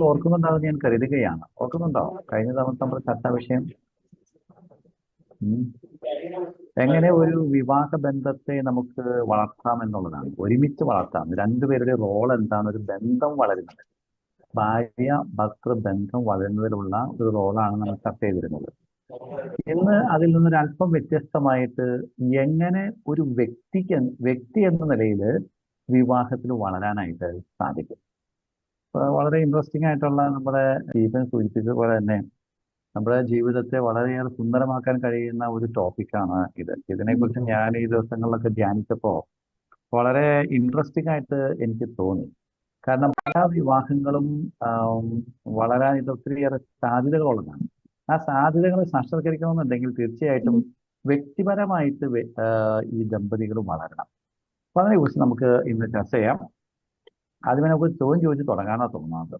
ഓർക്കുന്നുണ്ടാവും ഞാൻ കരുതുകയാണ്. ഓർക്കുന്നുണ്ടോ കഴിഞ്ഞ തവണ നമ്മൾ ചർച്ചാ വിഷയം? ഉം. എങ്ങനെ ഒരു വിവാഹ ബന്ധത്തെ നമുക്ക് വളർത്താം എന്നുള്ളതാണ്, ഒരുമിച്ച് വളർത്താം. രണ്ടുപേരുടെ റോൾ എന്താണ് ഒരു ബന്ധം വളരുന്നത്, ഭാര്യ ഭർത്തൃ ബന്ധം വളരുന്നതിലുള്ള ഒരു റോളാണ് നമ്മൾ ചർച്ച ചെയ്തിരുന്നത്. ഇന്ന് അതിൽ നിന്നൊരു അല്പം വ്യത്യസ്തമായിട്ട് എങ്ങനെ ഒരു വ്യക്തി എന്ന നിലയിൽ വിവാഹത്തിൽ വളരാനായിട്ട് സാധിക്കും. വളരെ ഇൻട്രസ്റ്റിംഗ് ആയിട്ടുള്ള, നമ്മുടെ സ്റ്റീഫൻ സൂചിപ്പിച്ചതുപോലെ തന്നെ നമ്മുടെ ജീവിതത്തെ വളരെയേറെ സുന്ദരമാക്കാൻ കഴിയുന്ന ഒരു ടോപ്പിക്കാണ് ഇത്. ഇതിനെക്കുറിച്ച് ഞാൻ ഈ ദിവസങ്ങളിലൊക്കെ ധ്യാനിച്ചപ്പോൾ വളരെ ഇൻട്രസ്റ്റിംഗ് ആയിട്ട് എനിക്ക് തോന്നി. കാരണം പല വിവാഹങ്ങളും ആം, വളരാൻ ഇത് ഒത്തിരിയേറെ സാധ്യതകളുള്ളതാണ്. ആ സാധ്യതകൾ സാക്ഷാത്കരിക്കണമെന്നുണ്ടെങ്കിൽ തീർച്ചയായിട്ടും വ്യക്തിപരമായിട്ട് ഈ ദമ്പതികൾ വളരണം. അപ്പൊ അതിനെക്കുറിച്ച് നമുക്ക് ഇന്ന് ചർച്ച ചെയ്യാം. ആദ്യമേ നമുക്ക് ചോദ്യം ചോദിച്ച് തുടങ്ങാനാണ് തോന്നുന്നത്.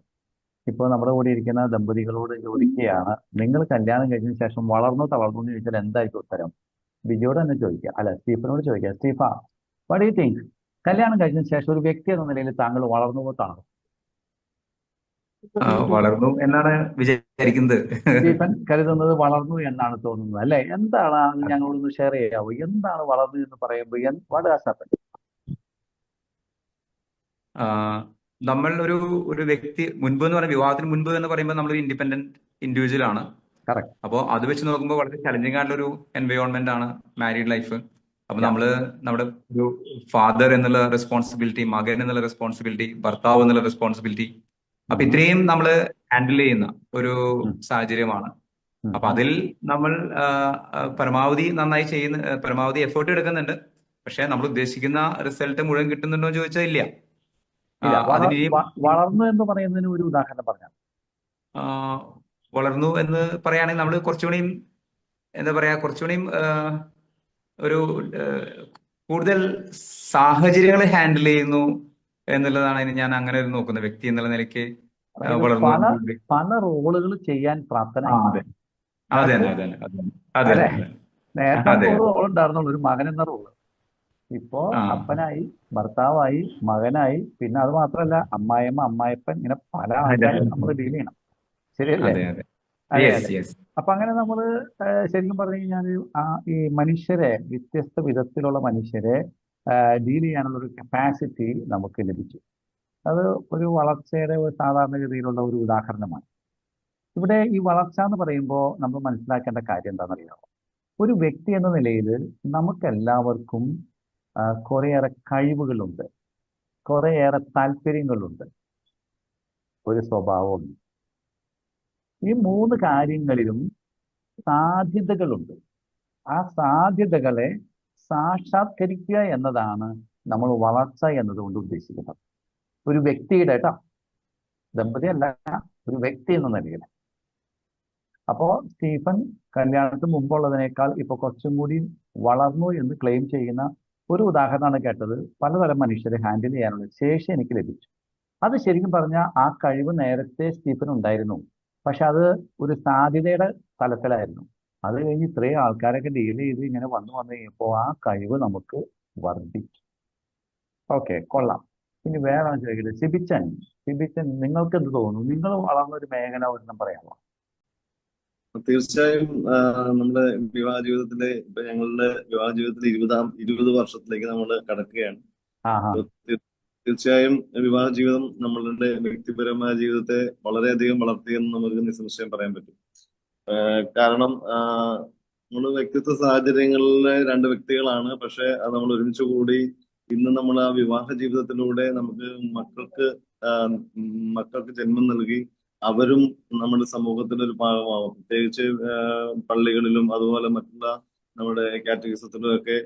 ഇപ്പോൾ നമ്മുടെ കൂടെ ഇരിക്കുന്ന ദമ്പതികളോട് ചോദിക്കുകയാണ്, നിങ്ങൾ കല്യാണം കഴിഞ്ഞതിന് ശേഷം വളർന്നോ തളർന്നോ എന്ന് ചോദിച്ചാൽ എന്തായിരിക്കും ഉത്തരം? ബിജോട് തന്നെ ചോദിക്കുക, അല്ല സ്റ്റീഫനോട് ചോദിക്കുക. സ്റ്റീഫ, വാട്ട് ഡു യു തിങ്ക്? കല്യാണം കഴിഞ്ഞതിന് ശേഷം ഒരു വ്യക്തി എന്ന നിലയിൽ താങ്കൾ വളർന്നുവോ തളർന്നു? വളർന്നു എന്നാണ് വിചാരിക്കുന്നത്. സ്റ്റീഫൻ കരുതുന്നത് വളർന്നു എന്നാണ് തോന്നുന്നത് അല്ലേ? എന്താണ് അത് ഞങ്ങളോടൊന്ന് ഷെയർ ചെയ്യാവോ? എന്താണ് വളർന്നു എന്ന് പറയുമ്പോൾ വാട്ട് ഹാസ് ഹാപ്പൻഡ്? ആ, നമ്മൾ ഒരു വ്യക്തി മുൻപ് എന്ന് പറയുമ്പോൾ, വിവാഹത്തിന് മുൻപ് എന്ന് പറയുമ്പോൾ നമ്മളൊരു ഇൻഡിപെൻഡന്റ് ഇൻഡിവിജ്വൽ ആണ്. കറക്റ്റ്. അപ്പോൾ അത് വെച്ച് നോക്കുമ്പോൾ വളരെ ചലഞ്ചിങ് ആയിട്ടുള്ള ഒരു എൻവയോൺമെന്റ് ആണ് മാരീഡ് ലൈഫ്. അപ്പൊ യാ. നമ്മള് നമ്മുടെ ഒരു ഫാദർ എന്നുള്ള റെസ്പോൺസിബിലിറ്റി, മകൻ എന്നുള്ള റെസ്പോൺസിബിലിറ്റി, ഭർത്താവ് എന്നുള്ള റെസ്പോൺസിബിലിറ്റി, അപ്പൊ ഇത്രയും നമ്മൾ ഹാൻഡിൽ ചെയ്യുന്ന ഒരു സാഹചര്യമാണ്. അപ്പൊ അതിൽ നമ്മൾ ആ, പരമാവധി നന്നായി ചെയ്യുന്ന, പരമാവധി എഫേർട്ട് എടുക്കുന്നുണ്ട്. പക്ഷെ നമ്മൾ ഉദ്ദേശിക്കുന്ന റിസൾട്ട് മുഴുവൻ കിട്ടുന്നുണ്ടോ എന്ന് ചോദിച്ചാൽ ഇല്ല. ഇല്ല, അതിന് വളർന്നു എന്ന് പറയുന്നതിന് ഒരു ഉദാഹരണം പറഞ്ഞു. ആ, വളർന്നു എന്ന് പറയുകയാണെങ്കിൽ നമ്മൾ കുറച്ചുകൂടിയും, എന്താ പറയാ, കുറച്ചുകൂടിയും ഒരു ആ, കൂടുതൽ സാഹചര്യങ്ങളെ ഹാൻഡിൽ ചെയ്യുന്നു എന്നുള്ളതാണ് ഞാൻ അങ്ങനെ ഒരു നോക്കുന്ന വ്യക്തി എന്നുള്ള നിലയ്ക്ക്. അതായത് വളർന്നു പല പല റോളുകൾ ചെയ്യാൻ പ്രാപ്തനായി. അതെ, അതെ കറക്റ്റ് തന്നെ, അതെ തന്നെ, അതെ തന്നെ, അതെ അല്ലേ? തന്നെ, നേരത്തെ അതെ നമുക്ക് ഒരു അതെ. റോൾ ഉണ്ടായിരുന്നുള്ളൂ, ഒരു മകൻ എന്ന റോള്. ഇപ്പോ ആ, അപ്പനായി, ഭർത്താവായി, മകനായി, പിന്നെ അത് മാത്രമല്ല അമ്മായിയമ്മ, അമ്മായിപ്പൻ, ഇങ്ങനെ പല അതെ ആൾക്കാരും നമ്മൾ ഡീൽ ചെയ്യണം. ശരിയല്ലേ? അതെ അതെ. അതെ യെസ് അല്ലേ? യെസ്. അപ്പൊ അങ്ങനെ നമ്മൾ ശരിക്കും പറഞ്ഞു കഴിഞ്ഞാൽ ഈ മനുഷ്യരെ, വ്യത്യസ്ത വിധത്തിലുള്ള മനുഷ്യരെ ഡീൽ ചെയ്യാനുള്ള ഒരു കപ്പാസിറ്റി നമുക്ക് ലഭിച്ചു. അത് ഒരു വളർച്ചയുടെ ഒരു സാധാരണഗതിയിലുള്ള ഒരു ഉദാഹരണമാണ്. ഇവിടെ ഈ വളർച്ച എന്ന് പറയുമ്പോൾ നമ്മൾ മനസ്സിലാക്കേണ്ട കാര്യം എന്താണെന്നറിയാമോ? ഒരു വ്യക്തി എന്ന നിലയിൽ നമുക്കെല്ലാവർക്കും കുറേയേറെ കഴിവുകളുണ്ട്, കുറേയേറെ താല്പര്യങ്ങളുണ്ട്, ഒരു സ്വഭാവമുണ്ട്. ഈ മൂന്ന് കാര്യങ്ങളിലും സാധ്യതകളുണ്ട്. ആ സാധ്യതകളെ സാക്ഷാത്കരിക്കുക എന്നതാണ് നമ്മൾ വളർച്ച എന്നതുകൊണ്ട് ഉദ്ദേശിക്കുന്നത്. ഒരു വ്യക്തിയുടെ കേട്ടോ, ദമ്പതി അല്ല, ഒരു വ്യക്തി എന്ന നിലയിൽ. അപ്പോ സ്റ്റീഫൻ കല്യാണത്തിന് മുമ്പുള്ളതിനേക്കാൾ ഇപ്പൊ കുറച്ചും കൂടി വളർന്നു എന്ന് ക്ലെയിം ചെയ്യുന്ന ഒരു ഉദാഹരണമാണ് കേട്ടത്. പലതരം മനുഷ്യരെ ഹാൻഡിൽ ചെയ്യാനുള്ള ശേഷി എനിക്ക് ലഭിച്ചു. അത് ശരിക്കും പറഞ്ഞാൽ ആ കഴിവ് നേരത്തെ സ്റ്റീഫൻ ഉണ്ടായിരുന്നു. പക്ഷെ അത് ഒരു സാധ്യതയുടെ തലത്തിലായിരുന്നു. അത് കഴിഞ്ഞ് ഇത്രയും ആൾക്കാരൊക്കെ ഡീൽ ചെയ്ത് ഇങ്ങനെ വന്നു കഴിഞ്ഞപ്പോൾ ആ കഴിവ് നമുക്ക് വർദ്ധിച്ചു. ഓക്കെ, കൊള്ളാം. ഇനി വേറെ ചോദിക്കട്ടെ, സിബിച്ചൻ നിങ്ങൾക്ക് എന്ത് തോന്നുന്നു? നിങ്ങൾ വളർന്ന ഒരു മേഖല ഒരെണ്ണം പറയാമോ? തീർച്ചയായും നമ്മുടെ വിവാഹ ജീവിതത്തിലെ, ഇപ്പൊ ഞങ്ങളുടെ വിവാഹ ജീവിതത്തിലെ 20 വർഷത്തിലേക്ക് നമ്മൾ കടക്കുകയാണ്. ആ ഹാ. അപ്പൊ തീർച്ചയായും വിവാഹ ജീവിതം നമ്മളുടെ വ്യക്തിപരമായ ജീവിതത്തെ വളരെയധികം വളർത്തിയെന്ന് നമുക്ക് നിസ്സംശയം പറയാൻ പറ്റും. കാരണം നമ്മൾ വ്യക്തിത്വ സാഹചര്യങ്ങളിലെ രണ്ട് വ്യക്തികളാണ്, പക്ഷെ അത് നമ്മൾ ഒരുമിച്ച് കൂടി ഇന്ന് നമ്മൾ ആ വിവാഹ ജീവിതത്തിലൂടെ നമുക്ക് മക്കൾക്ക് മക്കൾക്ക് ജന്മം നൽകി അവരും നമ്മുടെ സമൂഹത്തിന്റെ ഒരു ഭാഗമാവും. പ്രത്യേകിച്ച് പള്ളികളിലും അതുപോലെ മറ്റുള്ള നമ്മുടെ കാറ്റഗിസത്തിലും ഒക്കെ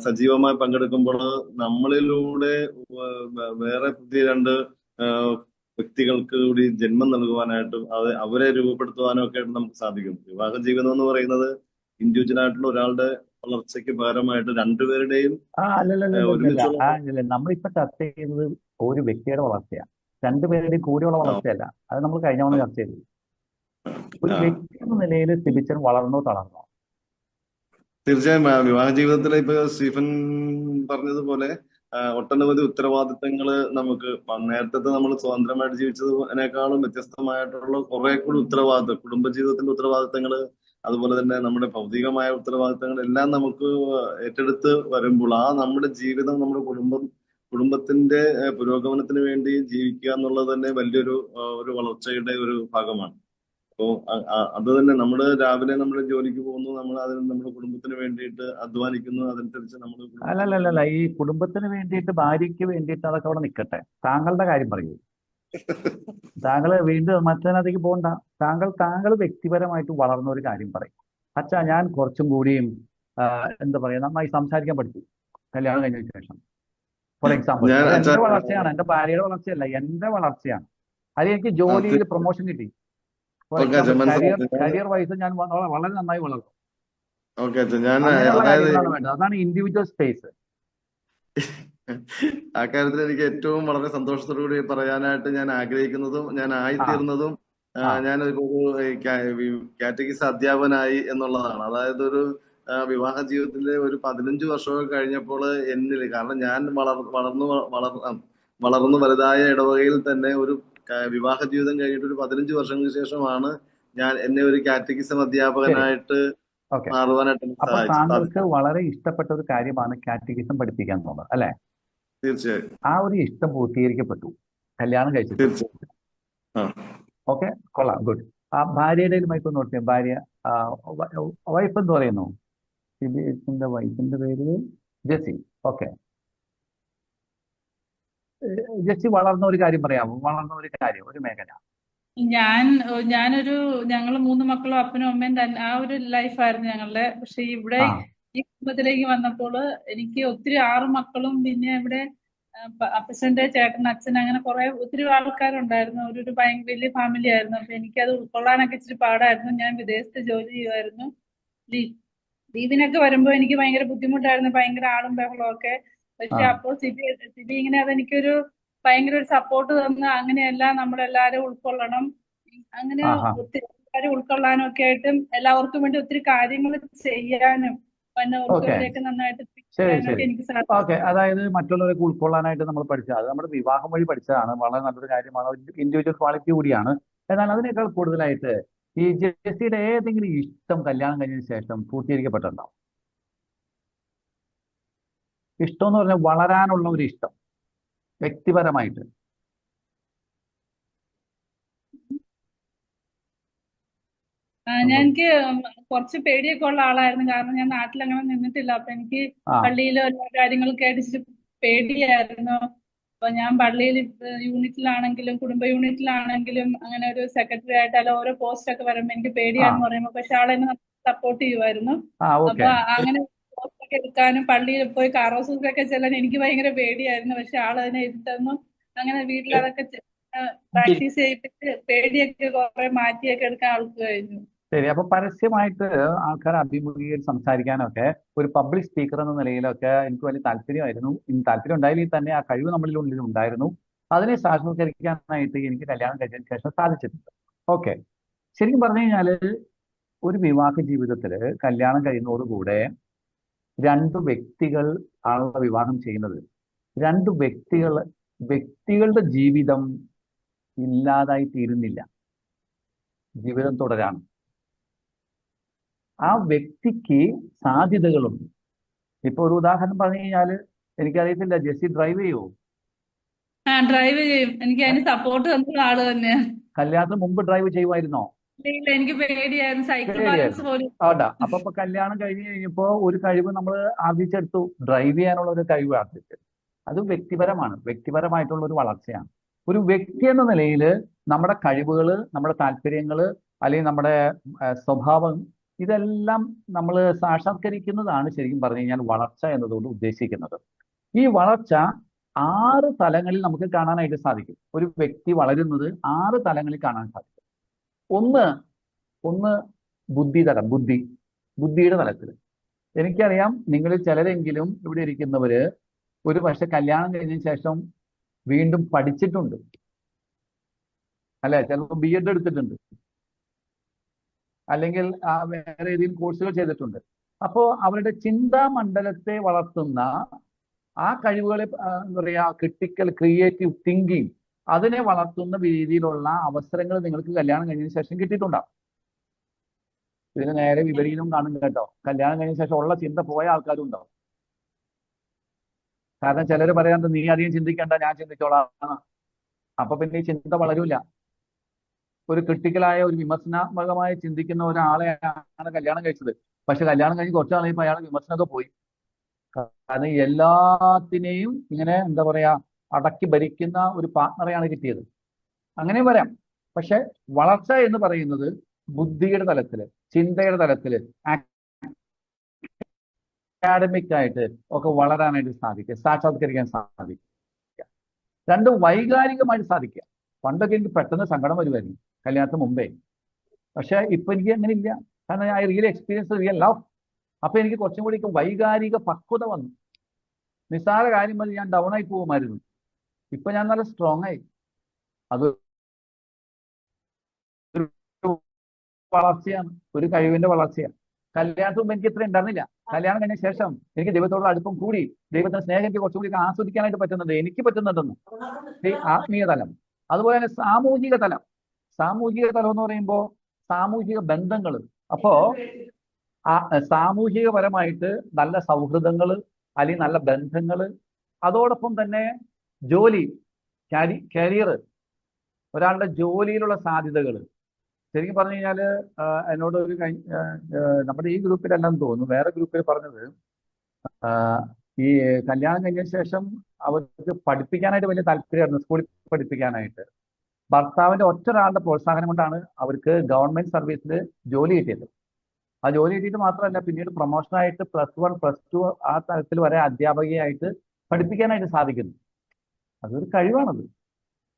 സജീവമായി പങ്കെടുക്കുമ്പോൾ നമ്മളിലൂടെ വേറെ പുതിയ രണ്ട് വ്യക്തികൾക്ക് കൂടി ജന്മം നൽകുവാനായിട്ടും അവരെ രൂപപ്പെടുത്തുവാനും ഒക്കെ ആയിട്ട് നമുക്ക് സാധിക്കും. വിവാഹ ജീവിതം എന്ന് പറയുന്നത് ഇൻഡിവിജ്വൽ ആയിട്ടുള്ള ഒരാളുടെ വളർച്ചയ്ക്ക് പകരമായിട്ട് രണ്ടുപേരുടെയും അല്ലല്ല, ഒരുമിച്ചുള്ള അല്ലല്ല, നമ്മളിപ്പോ ചർച്ച ചെയ്യുന്നത് ഒരു വ്യക്തിയുടെ വളർച്ചയാണ്, രണ്ടുപേരുടെയും കൂടിയുള്ള ആ, വളർച്ചയല്ല. അത് നമ്മൾ കഴിഞ്ഞ തവണ ചർച്ച ചെയ്തു. ഒരു ആ, വ്യക്തി എന്ന നിലയിൽ സിബിച്ചൻ വളർന്നോ തളർന്നോ? തീർച്ചയായും വിവാഹ ജീവിതത്തിൽ ഇപ്പൊ സ്റ്റീഫൻ പറഞ്ഞതുപോലെ ഒട്ടനവധി ഉത്തരവാദിത്തങ്ങൾ നമുക്ക് നേരത്തെ നമ്മൾ സ്വതന്ത്രമായിട്ട് ജീവിച്ചതിനേക്കാളും വ്യത്യസ്തമായിട്ടുള്ള കുറെ കൂടി ഉത്തരവാദിത്തം, കുടുംബജീവിതത്തിന്റെ ഉത്തരവാദിത്തങ്ങൾ, അതുപോലെ തന്നെ നമ്മുടെ ഭൗതികമായ ഉത്തരവാദിത്തങ്ങൾ എല്ലാം നമുക്ക് ഏറ്റെടുത്ത് വരുമ്പോൾ നമ്മുടെ ജീവിതം, നമ്മുടെ കുടുംബത്തിന്റെ പുരോഗമനത്തിന് വേണ്ടി ജീവിക്കുക എന്നുള്ളത് തന്നെ വലിയൊരു ഒരു വളർച്ചയുടെ ഒരു ഭാഗമാണ്. അപ്പോ അത് തന്നെ രാവിലെ നമ്മൾ ജോലിക്ക് പോകുന്നു, നമ്മൾ അതിന് നമ്മുടെ കുടുംബത്തിന് വേണ്ടിയിട്ട് അധ്വാനിക്കുന്നു, അതനുസരിച്ച് നമ്മൾ അല്ലല്ലല്ല, ഈ കുടുംബത്തിന് വേണ്ടിയിട്ട്, ഭാര്യയ്ക്ക് വേണ്ടിയിട്ട് അതൊക്കെ അവിടെ നിൽക്കട്ടെ. താങ്കളുടെ കാര്യം പറയൂ. താങ്കൾ വീണ്ടും മറ്റതിനകത്തേക്ക് പോകണ്ട. താങ്കൾ വ്യക്തിപരമായിട്ട് വളർന്ന ഒരു കാര്യം പറയും. അച്ഛാ, ഞാൻ കുറച്ചും കൂടിയും എന്താ പറയാ, നന്നായി സംസാരിക്കാൻ പഠിച്ചു കല്യാണം കഴിഞ്ഞതിന് ശേഷം. ഫോർ എക്സാമ്പിൾ, അത് എന്റെ വളർച്ചയാണ്, എന്റെ ഭാര്യയുടെ വളർച്ചയല്ല, എന്റെ വളർച്ചയാണ്. അത് എനിക്ക് ജോലിയിൽ പ്രൊമോഷൻ കിട്ടി. ഫോർ എക്സാമ്പിൾ, കരിയർ വൈസ് ഞാൻ വളരെ നന്നായി വളർന്നു. അങ്ങനെയുള്ള കാര്യങ്ങളാണ് വേണ്ടത്. അതാണ് ഇൻഡിവിജ്വൽ സ്പേസ്. ആ കാര്യത്തിൽ എനിക്ക് ഏറ്റവും വളരെ സന്തോഷത്തോടു കൂടി പറയാനായിട്ട് ഞാൻ ആഗ്രഹിക്കുന്നതും ഞാൻ ആയിത്തീർന്നതും ഞാനൊരു കാറ്റഗിസ് അധ്യാപകനായി എന്നുള്ളതാണ്. അതായത് ഒരു വിവാഹ ജീവിതത്തിലെ ഒരു 15 വർഷമൊക്കെ കഴിഞ്ഞപ്പോൾ എന്നിൽ, കാരണം ഞാൻ വളർന്നു വലുതായ ഇടവകയിൽ തന്നെ ഒരു വിവാഹ ജീവിതം കഴിഞ്ഞിട്ട് ഒരു 15 വർഷങ്ങൾക്ക് ശേഷമാണ് എന്നെ ഒരു കാറ്റഗിസം അധ്യാപകനായിട്ട് മാറുവാനായിട്ട് അപ്പൊ താങ്കൾക്ക് വളരെ ഇഷ്ടപ്പെട്ട ഒരു കാര്യമാണ് കാറ്റഗിസം പഠിപ്പിക്കാൻ തോന്നുന്നത്, അല്ലെ? തീർച്ചയായും. ആ ഒരു ഇഷ്ടം പൂർത്തീകരിക്കപ്പെട്ടു, കല്യാണം കഴിച്ചിട്ട്. ഓക്കെ, കൊള്ളാം, ഗുഡ്. ആ ഭാര്യയുടെ മൈക്കൊന്ന് നോക്കിയാൽ, ഭാര്യ, വൈഫ് എന്ന് പറയുന്നു, വൈഫിന്റെ പേര് ജെസ്സി. ഓക്കെ, ജെസ്സി വളർന്ന ഒരു കാര്യം പറയാമോ? വളർന്ന ഒരു കാര്യം, ഒരു മേഖല. ഞങ്ങൾ 3 മക്കളും അപ്പനും അമ്മയും തന്നെ, ആ ഒരു ലൈഫായിരുന്നു ഞങ്ങളുടെ. പക്ഷെ ഇവിടെ ഈ കുടുംബത്തിലേക്ക് വന്നപ്പോൾ എനിക്ക് ഒത്തിരി 6 മക്കളും, പിന്നെ ഇവിടെ അപ്പച്ചന്റെ ചേട്ടൻ, അച്ഛൻ, അങ്ങനെ ഒത്തിരി ആൾക്കാരുണ്ടായിരുന്നു. ഒരു വലിയ ഫാമിലി ആയിരുന്നു. അപ്പൊ എനിക്കത് ഉൾക്കൊള്ളാനൊക്കെ ഇച്ചിരി പാടായിരുന്നു. ഞാൻ വിദേശത്ത് ജോലി ചെയ്യുമായിരുന്നു. ലീവിനൊക്കെ വരുമ്പോ എനിക്ക് ഭയങ്കര ബുദ്ധിമുട്ടായിരുന്നു, ഭയങ്കര ആളും ബഹളവും ഒക്കെ. പക്ഷെ അപ്പോൾ സിബി ഇങ്ങനെ അതെനിക്കൊരു ഭയങ്കര ഒരു സപ്പോർട്ട് തന്ന്, അങ്ങനെയല്ല നമ്മളെല്ലാരും ഉൾക്കൊള്ളണം, അങ്ങനെ ഒത്തിരി എല്ലാവരും ഉൾക്കൊള്ളാനും ഒക്കെ ആയിട്ടും എല്ലാവർക്കും വേണ്ടി ഒത്തിരി കാര്യങ്ങൾ ചെയ്യാനും നന്നായിട്ട് എനിക്ക് സാധിച്ചു. ഓക്കെ, അതായത് മറ്റുള്ളവരൊക്കെ ഉൾക്കൊള്ളാനായിട്ട് നമ്മൾ പഠിച്ചത്, അത് നമ്മുടെ വിവാഹം വഴി പഠിച്ചതാണ്. വളരെ നല്ലൊരു കാര്യമാണ്, ഇൻഡിവിജ്വൽ ക്വാളിറ്റി കൂടിയാണ്. എന്നാൽ അതിനേക്കാൾ കൂടുതലായിട്ട് ഈ ജെസ്സിയുടെ ഏതെങ്കിലും ഇഷ്ടം കല്യാണം കഴിഞ്ഞതിന് ശേഷം പൂർത്തീകരിക്കപ്പെട്ടിട്ടുണ്ടോ? ഇഷ്ടം എന്ന് പറഞ്ഞാൽ വളരാനുള്ള ഒരു ഇഷ്ടം വ്യക്തിപരമായിട്ട്. എനിക്ക് കുറച്ച് പേടിയൊക്കെ ഉള്ള ആളായിരുന്നു, കാരണം ഞാൻ നാട്ടിൽ അങ്ങനെ നിന്നിട്ടില്ല. അപ്പൊ എനിക്ക് പള്ളിയിൽ എല്ലാ കാര്യങ്ങളൊക്കെ ആയിട്ട് പേടിയായിരുന്നു. അപ്പൊ ഞാൻ പള്ളിയിൽ യൂണിറ്റിലാണെങ്കിലും കുടുംബ യൂണിറ്റിലാണെങ്കിലും അങ്ങനെ ഒരു സെക്രട്ടറി ആയിട്ട് അല്ല ഓരോ പോസ്റ്റ് ഒക്കെ വരുമ്പോ എനിക്ക് പേടിയാന്ന് പറയുമ്പോ, പക്ഷെ ആളെന്നെ സപ്പോർട്ട് ചെയ്യുമായിരുന്നു. അപ്പൊ അങ്ങനെ പോസ്റ്റ് ഒക്കെ എടുക്കാനും പള്ളിയിൽ പോയി കാറോസൊക്കെ ചെല്ലാൻ എനിക്ക് ഭയങ്കര പേടിയായിരുന്നു. പക്ഷെ ആളതിനെ എതിർത്തന്നും അങ്ങനെ വീട്ടിൽ അതൊക്കെ പ്രാക്ടീസ് ചെയ്തിട്ട് പേടിയൊക്കെ കുറെ മാറ്റിയൊക്കെ എടുക്കാൻ ആൾക്ക് കഴിഞ്ഞു. ശരി. അപ്പൊ പരസ്യമായിട്ട് ആൾക്കാരെ അഭിമുഖീകരിച്ച് സംസാരിക്കാനൊക്കെ, ഒരു പബ്ലിക് സ്പീക്കർ എന്ന നിലയിലൊക്കെ എനിക്ക് വലിയ താല്പര്യമായിരുന്നു. താല്പര്യം ഉണ്ടായില്ലെങ്കിൽ തന്നെ ആ കഴിവ് നമ്മളിൽ ഉണ്ടായിരുന്നു. അതിനെ സാക്ഷാത്കരിക്കാനായിട്ട് എനിക്ക് കല്യാണം കഴിഞ്ഞതിന് ശേഷം സാധിച്ചിട്ടുണ്ട്. ഓക്കെ, ശരിക്കും പറഞ്ഞു കഴിഞ്ഞാല് ഒരു വിവാഹ ജീവിതത്തിൽ കല്യാണം കഴിയുന്നതോടുകൂടെ 2 വ്യക്തികൾ ആണുള്ള വിവാഹം ചെയ്യുന്നത്. 2 വ്യക്തികളുടെ ജീവിതം ഇല്ലാതായി തീരുന്നില്ല, ജീവിതം തുടരാണ്. ആ വ്യക്തിക്ക് സാധ്യതകളുണ്ട്. ഇപ്പൊ ഒരു ഉദാഹരണം പറഞ്ഞു കഴിഞ്ഞാല്, എനിക്കറിയത്തില്ല, ജെസ്സി ഡ്രൈവ് ചെയ്യുമോ? ഡ്രൈവ് ചെയ്യും. എനിക്ക് അതിന് സപ്പോർട്ട് തന്ന ആള് തന്നെയാണ്. കല്യാണത്തിന് മുമ്പ് ഡ്രൈവ് ചെയ്യുമായിരുന്നോ? എനിക്ക് പേടിയായിരുന്നു, സൈക്കിൾ ബാലൻസ് പോലും. ആടാ. അപ്പൊ കല്യാണം കഴിഞ്ഞ് കഴിഞ്ഞപ്പോ ഒരു കഴിവ് നമ്മൾ ആർജിച്ചെടുത്തു, ഡ്രൈവ് ചെയ്യാനുള്ള ഒരു കഴിവ് ആർജിച്ചെടുത്തു. അത് വ്യക്തിപരമായിട്ടുള്ള ഒരു വളർച്ചയാണ്. ഒരു വ്യക്തി എന്ന നിലയിൽ നമ്മുടെ കഴിവുകൾ, നമ്മുടെ താല്പര്യങ്ങൾ, അല്ലെങ്കിൽ നമ്മുടെ സ്വഭാവം, ഇതെല്ലാം നമ്മൾ സാക്ഷാത്കരിക്കുന്നതാണ് ശരിക്കും പറഞ്ഞു കഴിഞ്ഞാൽ വളർച്ച എന്നതുകൊണ്ട് ഉദ്ദേശിക്കുന്നത്. ഈ വളർച്ച 6 തലങ്ങളിൽ നമുക്ക് കാണാനായിട്ട് സാധിക്കും. ഒരു വ്യക്തി വളരുന്നത് 6 തലങ്ങളിൽ കാണാൻ സാധിക്കും. ഒന്ന് ബുദ്ധിയുടെ തലത്തിൽ. എനിക്കറിയാം നിങ്ങളിൽ ചിലരെങ്കിലും ഇവിടെ ഇരിക്കുന്നവര് ഒരു പക്ഷെ കല്യാണം കഴിഞ്ഞതിന് ശേഷം വീണ്ടും പഠിച്ചിട്ടുണ്ട്, അല്ലെ? ചിലപ്പോൾ BEd എടുത്തിട്ടുണ്ട്, അല്ലെങ്കിൽ വേറെ ഏതെങ്കിലും കോഴ്സുകൾ ചെയ്തിട്ടുണ്ട്. അപ്പോൾ അവരുടെ ചിന്താ മണ്ഡലത്തെ വളർത്തുന്ന ആ കഴിവുകളെ എന്താ പറയുക, ക്രിട്ടിക്കൽ ക്രിയേറ്റീവ് തിങ്കിങ് അതിനെ വളർത്തുന്ന രീതിയിലുള്ള അവസരങ്ങൾ നിങ്ങൾക്ക് കല്യാണം കഴിഞ്ഞതിന് ശേഷം കിട്ടിയിട്ടുണ്ടാവും. ഇതിന് നേരെ വിപരീതം കാണും കേട്ടോ. കല്യാണം കഴിഞ്ഞ ശേഷം ഉള്ള ചിന്ത പോയ ആൾക്കാരും ഉണ്ടാവും. കാരണം ചിലർ പറയാറുണ്ട്, നീ അധികം ചിന്തിക്കേണ്ട, ഞാൻ ചിന്തിച്ചോളാം. അപ്പൊ പിന്നെ ഈ ചിന്ത വളരൂല. ഒരു ക്രിട്ടിക്കലായ ഒരു വിമർശനാത്മകമായി ചിന്തിക്കുന്ന ഒരാളെയാണ് കല്യാണം കഴിച്ചത്. പക്ഷെ കല്യാണം കഴിഞ്ഞ് കുറച്ച് നാൾ കഴിയുമ്പോൾ അയാളെ വിമർശനമൊക്കെ പോയി. കാരണം എല്ലാത്തിനെയും ഇങ്ങനെ എന്താ പറയാ അടക്കി ഭരിക്കുന്ന ഒരു പാർട്ട്ണറെയാണ് കിട്ടിയത്. അങ്ങനെ വരാം. പക്ഷെ വളർച്ച എന്ന് പറയുന്നത് ബുദ്ധിയുടെ തലത്തില്, ചിന്തയുടെ തലത്തില്, അക്കാഡമിക് ആയിട്ട് ഒക്കെ വളരാനായിട്ട് സാധിക്കുക, സാക്ഷാത്കരിക്കാൻ സാധിക്കുക. രണ്ടും വൈകാരികമായിട്ട് സാധിക്കുക. പണ്ടൊക്കെ എനിക്ക് പെട്ടെന്ന് സങ്കടം വരുമായിരുന്നു കല്യാണത്തിന് മുമ്പേ. പക്ഷെ ഇപ്പൊ എനിക്ക് അങ്ങനെ ഇല്ല. കാരണം I really experience real love. അപ്പൊ എനിക്ക് കുറച്ചും കൂടി വൈകാരിക പക്വത വന്നു. നിസ്സാര കാര്യം മതി ഞാൻ ഡൗൺ ആയി പോകുമായിരുന്നു. ഇപ്പൊ ഞാൻ നല്ല സ്ട്രോങ് ആയി. അത് ഒരു വളർച്ചയാണ്, ഒരു കഴിവിന്റെ വളർച്ചയാണ്. കല്യാണത്തിന് മുമ്പ് എനിക്ക് ഇത്ര ഉണ്ടായിരുന്നില്ല. കല്യാണം കഴിഞ്ഞ ശേഷം എനിക്ക് ദൈവത്തോടുള്ള അടുപ്പം കൂടി, ദൈവത്തിന്റെ സ്നേഹം എനിക്ക് കുറച്ചുകൂടി ആസ്വദിക്കാനായിട്ട് പറ്റുന്നുണ്ട്. എനിക്ക് പറ്റുന്നുണ്ടെന്ന് ഈ ആത്മീയ തലം. അതുപോലെ തന്നെ സാമൂഹിക തലം. സാമൂഹിക തലം എന്ന് പറയുമ്പോൾ സാമൂഹിക ബന്ധങ്ങൾ. അപ്പോ സാമൂഹികപരമായിട്ട് നല്ല സൗഹൃദങ്ങൾ അല്ലെങ്കിൽ നല്ല ബന്ധങ്ങൾ, അതോടൊപ്പം തന്നെ ജോലി, കരിയർ, ഒരാളുടെ ജോലിയിലുള്ള സാധ്യതകൾ. ശരിക്കും പറഞ്ഞു കഴിഞ്ഞാൽ എന്നോട് ഒരു നമ്മുടെ ഈ ഗ്രൂപ്പിലെല്ലാം തോന്നുന്നു, വേറെ ഗ്രൂപ്പിൽ പറഞ്ഞത് ഈ കല്യാണം കഴിഞ്ഞ ശേഷം അവർക്ക് പഠിപ്പിക്കാനായിട്ട് വലിയ താല്പര്യമായിരുന്നു, സ്കൂളിൽ പഠിപ്പിക്കാനായിട്ട്. ഭർത്താവിന്റെ ഒറ്റൊരാളുടെ പ്രോത്സാഹനം കൊണ്ടാണ് അവർക്ക് ഗവൺമെന്റ് സർവീസിൽ ജോലി കിട്ടിയത്. ആ ജോലി കിട്ടിയിട്ട് മാത്രമല്ല, പിന്നീട് പ്രൊമോഷനായിട്ട് +1 +2 ആ തലത്തിൽ വരെ അധ്യാപകയായിട്ട് പഠിപ്പിക്കാനായിട്ട് സാധിക്കുന്നു. അതൊരു കഴിവാണത്.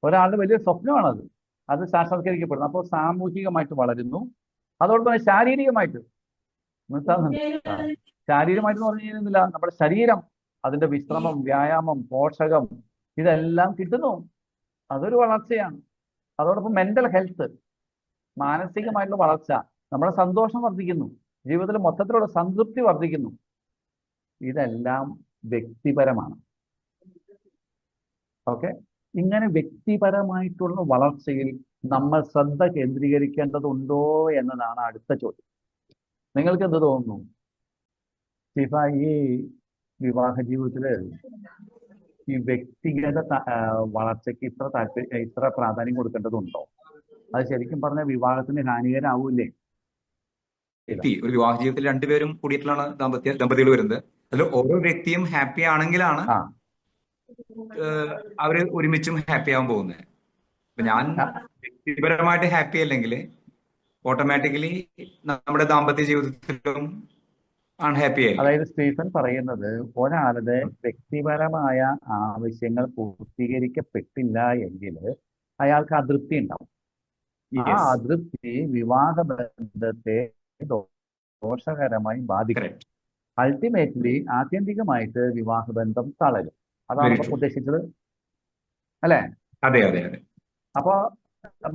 ഒരാളുടെ വലിയ സ്വപ്നമാണത്. അത് സാക്ഷാത്കരിക്കപ്പെടുന്നു. അപ്പോൾ സാമൂഹികമായിട്ട് വളരുന്നു. അതോടൊപ്പം തന്നെ ശാരീരികമായിട്ട് ശാരീരികമായിട്ട് എന്ന് പറഞ്ഞു കഴിഞ്ഞാൽ നമ്മുടെ ശരീരം, അതിന്റെ വിശ്രമം, വ്യായാമം, പോഷകം ഇതെല്ലാം കിട്ടുന്നു. അതൊരു വളർച്ചയാണ്. അതോടൊപ്പം മെന്റൽ ഹെൽത്ത്, മാനസികമായിട്ടുള്ള വളർച്ച, നമ്മുടെ സന്തോഷം വർദ്ധിക്കുന്നു, ജീവിതത്തിൽ മൊത്തത്തിലുള്ള സംതൃപ്തി വർദ്ധിക്കുന്നു. ഇതെല്ലാം വ്യക്തിപരമാണ്. ഓക്കെ, ഇങ്ങനെ വ്യക്തിപരമായിട്ടുള്ള വളർച്ചയിൽ നമ്മൾ ശ്രദ്ധ കേന്ദ്രീകരിക്കേണ്ടതുണ്ടോ എന്നതാണ് അടുത്ത ചോദ്യം. നിങ്ങൾക്ക് എന്ത് തോന്നുന്നു സ്റ്റീഫ? ഈ വിവാഹ ജീവിതത്തില് ഈ വ്യക്തിഗത വളർച്ചയ്ക്ക് ഇത്ര പ്രാധാന്യം കൊടുക്കേണ്ടതുണ്ടോ? അത് ശരിക്കും പറഞ്ഞാൽ വിവാഹത്തിന് ഹാനികരാവൂലേ? ഒരു വിവാഹ ജീവിതത്തിൽ രണ്ടുപേരും കൂടിയിട്ടുള്ള ദമ്പതികൾ വരുന്നത്. അതിൽ ഓരോ വ്യക്തിയും ഹാപ്പി ആണെങ്കിലാണ് അവര് ഒരുമിച്ചും ഹാപ്പി ആവാൻ പോകുന്നത്. ഇപ്പൊ ഞാൻ വ്യക്തിപരമായിട്ട് ഹാപ്പി അല്ലെങ്കിൽ ഓട്ടോമാറ്റിക്കലി നമ്മുടെ ദാമ്പത്യ ജീവിതത്തിലും അൺഹാപ്പി ആയി. അതായത് സ്റ്റീഫൻ പറയുന്നത്, ഒരാളുടെ വ്യക്തിപരമായ ആവശ്യങ്ങൾ പൂർത്തീകരിക്കപ്പെട്ടില്ല എങ്കിൽ അയാൾക്ക് അതൃപ്തി ഉണ്ടാവും. ആ അതൃപ്തി വിവാഹ ബന്ധത്തെ ദോഷകരമായി ബാധിക്കും. അൾട്ടിമേറ്റ്ലി ആത്യന്തികമായിട്ട് വിവാഹ ബന്ധം തളരും. അതാണ് ഉദ്ദേശിച്ചത് അല്ലേ? അതെ അതെ അതെ. അപ്പൊ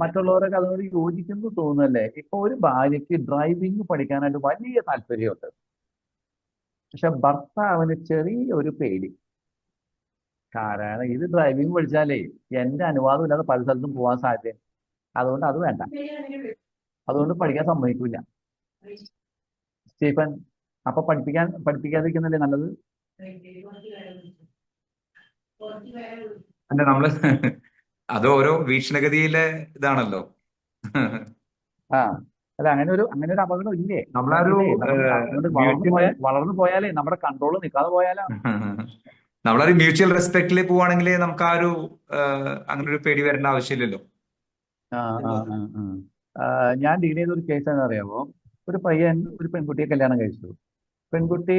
മറ്റുള്ളവരൊക്കെ അതിനോട് യോജിക്കുന്നു തോന്നുന്നല്ലേ? ഇപ്പൊ ഒരു ഭാര്യയ്ക്ക് ഡ്രൈവിംഗ് പഠിക്കാനായിട്ട് വലിയ താല്പര്യമുണ്ട്. പക്ഷെ ഭർത്താവിന് ചെറിയൊരു പേടി. കാരണം ഇത് ഡ്രൈവിംഗ് പഠിച്ചാലേ എന്റെ അനുവാദം ഇല്ലാതെ പല സ്ഥലത്തും പോകാൻ സാധ്യത. അതുകൊണ്ട് അത് വേണ്ട, അതുകൊണ്ട് പഠിക്കാൻ സമ്മതിക്കില്ല. സ്റ്റീഫൻ, അപ്പൊ പഠിപ്പിക്കാതിരിക്കുന്നല്ലേ നല്ലത്? അല്ല, നമ്മള് അത് ഓരോ വീക്ഷണഗതിയിലെ ഇതാണല്ലോ. അല്ല, അങ്ങനെ ഒരു അപകടം ഇല്ലേ? നമ്മളൊരു വളർന്നു പോയാലേ നമ്മുടെ കൺട്രോൾ നിൽക്കാതെ പോയാലോ? നമ്മളൊരു മ്യൂച്വൽ റെസ്പെക്റ്റിൽ പോവാണെങ്കിൽ നമുക്ക് ആ ഒരു അങ്ങനെ ഒരു പേടി വരേണ്ട ആവശ്യമില്ലല്ലോ. ഞാൻ ഡീൽ ചെയ്ത ഒരു കേസ് എന്താ അറിയാമോ? ഒരു പയ്യൻ ഒരു പെൺകുട്ടിയെ കല്യാണം കഴിച്ചു. പെൺകുട്ടി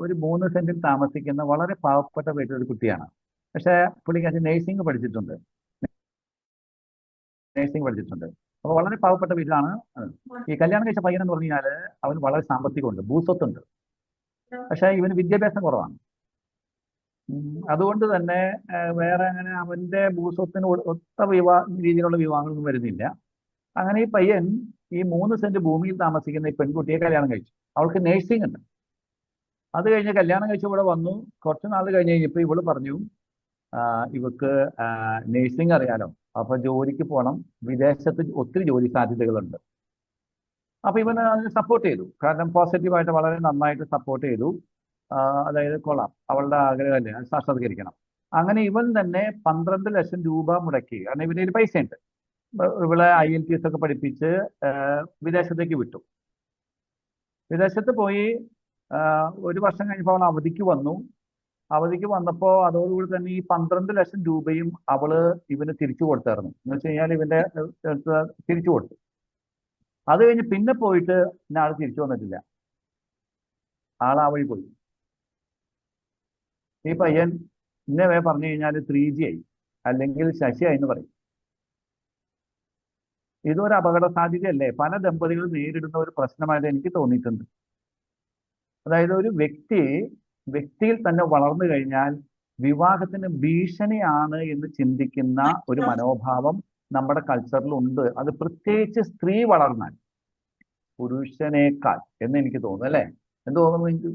ഒരു 3 സെന്റിൽ താമസിക്കുന്ന വളരെ പാവപ്പെട്ട വീട്ടിലൊരു കുട്ടിയാണ്. പക്ഷെ പുള്ളിക്കാരി നേഴ്സിംഗ് പഠിച്ചിട്ടുണ്ട്. അപ്പൊ വളരെ പാവപ്പെട്ട വീട്ടിലാണ്. ഈ കല്യാണം കഴിച്ച പയ്യൻ എന്ന് പറഞ്ഞു കഴിഞ്ഞാൽ അവന് വളരെ സാമ്പത്തികമുണ്ട്, ഭൂസ്വത്തുണ്ട്. പക്ഷെ ഇവന് വിദ്യാഭ്യാസം കുറവാണ്. അതുകൊണ്ട് തന്നെ വേറെ അങ്ങനെ അവന്റെ ഭൂസ്വത്തിന് ഒത്ത രീതിയിലുള്ള വിവാഹങ്ങളൊന്നും വരുന്നില്ല. അങ്ങനെ ഈ പയ്യൻ ഈ 3 സെന്റ് ഭൂമിയിൽ താമസിക്കുന്ന ഈ പെൺകുട്ടിയെ കല്യാണം കഴിച്ചു. അവൾക്ക് നേഴ്സിംഗ് ഉണ്ട്. അത് കഴിഞ്ഞ് കല്യാണം കഴിച്ച് ഇവിടെ വന്നു. കുറച്ച് നാൾ കഴിഞ്ഞ് കഴിഞ്ഞപ്പോൾ ഇവള് പറഞ്ഞു ഇവക്ക് നേഴ്സിംഗ് അറിയാലോ, അപ്പൊ ജോലിക്ക് പോകണം, വിദേശത്ത് ഒത്തിരി ജോലി സാധ്യതകളുണ്ട്. അപ്പൊ ഇവന് അതിന് സപ്പോർട്ട് ചെയ്തു. കാരണം പോസിറ്റീവായിട്ട് വളരെ നന്നായിട്ട് സപ്പോർട്ട് ചെയ്തു. അതായത് കൊള്ളാം, അവളുടെ ആഗ്രഹമല്ലേ, അത് സാക്ഷാത്കരിക്കണം. അങ്ങനെ ഇവൻ തന്നെ 12 ലക്ഷം രൂപ മുടക്കി. കാരണം ഇവന്റെ കയ്യിൽ പൈസ ഉണ്ട്. ഇവളെ IELTS ഒക്കെ പഠിപ്പിച്ച് വിദേശത്തേക്ക് വിട്ടു. വിദേശത്ത് പോയി 1 വർഷം കഴിഞ്ഞപ്പോൾ അവൾ അവധിക്ക് വന്നു. അവധിക്ക് വന്നപ്പോൾ അതോടുകൂടി തന്നെ ഈ 12 ലക്ഷം രൂപയും അവള് ഇവന് തിരിച്ചു കൊടുത്തായിരുന്നു. എന്ന് വെച്ച് കഴിഞ്ഞാൽ ഇവന്റെ തിരിച്ചു കൊടുത്തു. അത് കഴിഞ്ഞ് പിന്നെ പോയിട്ട് ആൾ തിരിച്ചു വന്നിട്ടില്ല. ആൾ ആ വഴി പോയി. ഈ പയ്യൻ ഇന്നവേ പറഞ്ഞു കഴിഞ്ഞാൽ 3G ആയി, അല്ലെങ്കിൽ ശശിയായി എന്ന് പറയും. ഇതൊരു അപകട സാധ്യതയല്ലേ? പല ദമ്പതികളും നേരിടുന്ന ഒരു പ്രശ്നമായിട്ട് എനിക്ക് തോന്നിയിട്ടുണ്ട്. അതായത് ഒരു വ്യക്തിയിൽ തന്നെ വളർന്നു കഴിഞ്ഞാൽ വിവാഹത്തിന് ഭീഷണിയാണ് എന്ന് ചിന്തിക്കുന്ന ഒരു മനോഭാവം നമ്മുടെ കൾച്ചറിലുണ്ട്. അത് പ്രത്യേകിച്ച് സ്ത്രീ വളർന്നാൽ പുരുഷനേക്കാൾ എന്ന് എനിക്ക് തോന്നുന്നു. അല്ലേ? എന്ത് തോന്നുന്നു എനിക്ക്?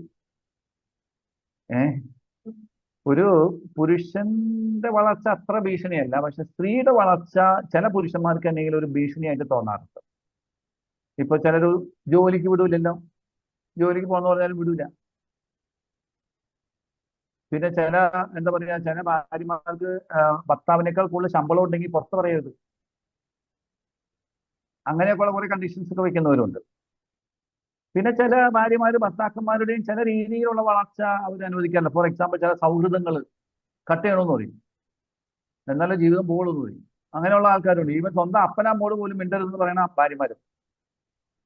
ഒരു പുരുഷന്റെ വളർച്ച അത്ര ഭീഷണിയല്ല, പക്ഷെ സ്ത്രീയുടെ വളർച്ച ചില പുരുഷന്മാർക്ക് എന്തെങ്കിലും ഒരു ഭീഷണിയായിട്ട് തോന്നാറുണ്ട്. ഇപ്പൊ ചിലര് ജോലിക്ക് വിടൂലല്ലോ, ജോലിക്ക് പോകാന്ന് പറഞ്ഞാലും വിടൂല. പിന്നെ എന്താ പറയാ, ചില ഭാര്യമാർക്ക് ഭർത്താവിനേക്കാൾ കൂടുതൽ ശമ്പളം ഉണ്ടെങ്കിൽ പുറത്ത് പറയരുത്. അങ്ങനെയൊക്കെയുള്ള കുറെ കണ്ടീഷൻസ് ഒക്കെ വെക്കുന്നവരുണ്ട്. പിന്നെ ചില ഭാര്യമാര് ഭർത്താക്കന്മാരുടെയും ചില രീതിയിലുള്ള വളർച്ച അവർ അനുവദിക്കാറില്ല. ഫോർ എക്സാമ്പിൾ, ചില സൗഹൃദങ്ങൾ കട്ട് ചെയ്യണമെന്ന് പറയും, എന്നാലും ജീവിതം പോകുള്ളൂ പറയും. അങ്ങനെയുള്ള ആൾക്കാരുണ്ട്. ഈവൻ സ്വന്തം അപ്പനമ്മോട് പോലും മിണ്ടരുതെന്ന് പറയുന്ന ഭാര്യമാരും.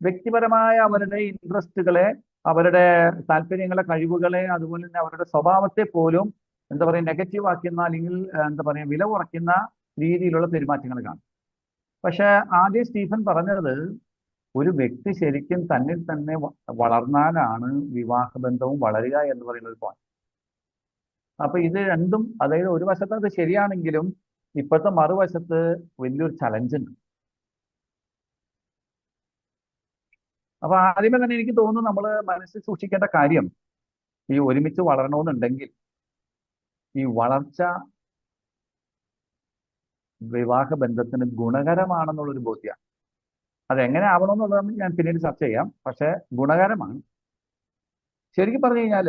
വ്യക്തിപരമായ അവരുടെ ഇൻട്രസ്റ്റുകളെ, അവരുടെ താല്പര്യങ്ങളെ, കഴിവുകളെ, അതുപോലെ തന്നെ അവരുടെ സ്വഭാവത്തെ പോലും എന്താ പറയുക നെഗറ്റീവ് ആക്കുന്ന, അല്ലെങ്കിൽ എന്താ പറയുക വില കുറയ്ക്കുന്ന രീതിയിലുള്ള പെരുമാറ്റങ്ങൾ കാണും. പക്ഷെ ആദ്യം സ്റ്റീഫൻ പറഞ്ഞത് ഒരു വ്യക്തി ശരിക്കും തന്നിൽ തന്നെ വളർന്നാലാണ് വിവാഹബന്ധവും വളരുക എന്ന് പറയുന്ന ഒരു പോയിന്റ്. അപ്പൊ ഇത് രണ്ടും, അതായത് ഒരു വശത്ത് അത് ശരിയാണെങ്കിലും ഇപ്പോഴത്തെ മറുവശത്ത് വലിയൊരു ചലഞ്ച് ഉണ്ട്. അപ്പൊ ആദ്യമേ തന്നെ എനിക്ക് തോന്നുന്നു നമ്മൾ മനസ്സിൽ സൂക്ഷിക്കേണ്ട കാര്യം, ഈ ഒരുമിച്ച് വളരണമെന്നുണ്ടെങ്കിൽ ഈ വളർച്ച വിവാഹ ബന്ധത്തിന് ഗുണകരമാണെന്നുള്ളൊരു ബോധ്യമാണ്. അതെങ്ങനെ ആവണമെന്നുള്ളത് ഞാൻ പിന്നീട് ചർച്ച ചെയ്യാം. പക്ഷെ ഗുണകരമാണ്. ശരിക്കും പറഞ്ഞു കഴിഞ്ഞാൽ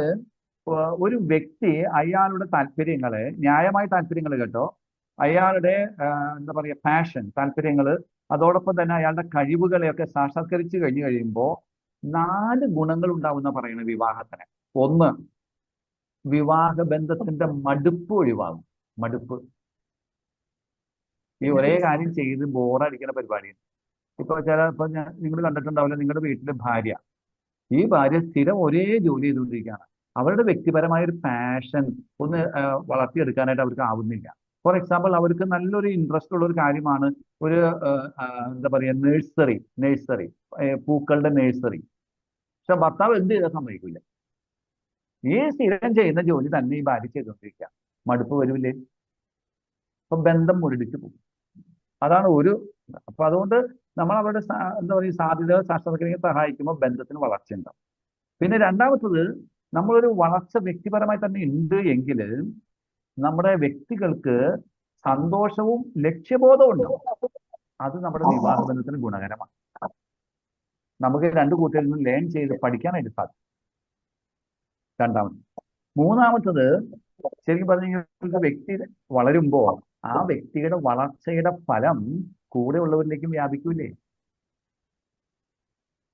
ഒരു വ്യക്തി അയാളുടെ താല്പര്യങ്ങളെ, ന്യായമായ താല്പര്യങ്ങൾ കേട്ടോ, അയാളുടെ എന്താ പറയുക പാഷൻ, താല്പര്യങ്ങൾ, അതോടൊപ്പം തന്നെ അയാളുടെ കഴിവുകളെയൊക്കെ സാക്ഷാത്കരിച്ചു കഴിഞ്ഞു കഴിയുമ്പോൾ 4 ഗുണങ്ങൾ ഉണ്ടാവുന്ന പറയുന്നത് വിവാഹത്തിന്. 1, വിവാഹ ബന്ധത്തിന്റെ മടുപ്പ് ഒഴിവാകും. മടുപ്പ്. ഈ ഒരേ കാര്യം ചെയ്ത് ബോറടിക്കുന്ന പരിപാടിയാണ്. ഇപ്പൊ നിങ്ങൾ കണ്ടിട്ടുണ്ടാവില്ല, നിങ്ങളുടെ വീട്ടിലെ ഭാര്യ, ഈ ഭാര്യ സ്ഥിരം ഒരേ ജോലി ചെയ്തുകൊണ്ടിരിക്കുകയാണ്. അവരുടെ വ്യക്തിപരമായ ഒരു പാഷൻ ഒന്ന് വളർത്തിയെടുക്കാനായിട്ട് അവർക്ക് ആവുന്നില്ല. ഫോർ എക്സാമ്പിൾ, അവർക്ക് നല്ലൊരു ഇൻട്രസ്റ്റ് ഉള്ള ഒരു കാര്യമാണ് ഒരു എന്താ പറയുക നഴ്സറി, പൂക്കളുടെ നഴ്സറി. പക്ഷെ ഭർത്താവ് എന്ത് ചെയ്താൽ സമ്മതിക്കില്ല. ഈ സ്ഥിരം ചെയ്യുന്ന ജോലി തന്നെ ഈ ഭാര്യ ചെയ്തുകൊണ്ടിരിക്കുക. മടുപ്പ് വരില്ലേ? അപ്പൊ ബന്ധം മുരടിച്ചു പോകും. അതാണ് ഒരു. അപ്പൊ അതുകൊണ്ട് നമ്മൾ അവരുടെ എന്താ പറയുക സാധ്യത സാക്ഷാത്കരിക്കാൻ സഹായിക്കുമ്പോൾ ബന്ധത്തിന് വളർച്ച ഉണ്ടാവും. പിന്നെ രണ്ടാമത്തത്, നമ്മളൊരു വളർച്ച വ്യക്തിപരമായി തന്നെ ഉണ്ട് എങ്കിൽ നമ്മുടെ വ്യക്തികൾക്ക് സന്തോഷവും ലക്ഷ്യബോധവും ഉണ്ടാവും. അത് നമ്മുടെ വിവാഹ ബന്ധത്തിന് ഗുണകരമാണ്. നമുക്ക് 2 കൂട്ടരിൽ നിന്ന് ലേൺ ചെയ്ത് പഠിക്കാനായിട്ട് സാധിക്കും. രണ്ടാമത്. മൂന്നാമത്തത്, ശരിക്കും പറഞ്ഞു കഴിഞ്ഞാൽ വ്യക്തി വളരുമ്പോൾ ആ വ്യക്തിയുടെ വളർച്ചയുടെ ഫലം കൂടെ ഉള്ളവരിലേക്കും വ്യാപിക്കൂലേ?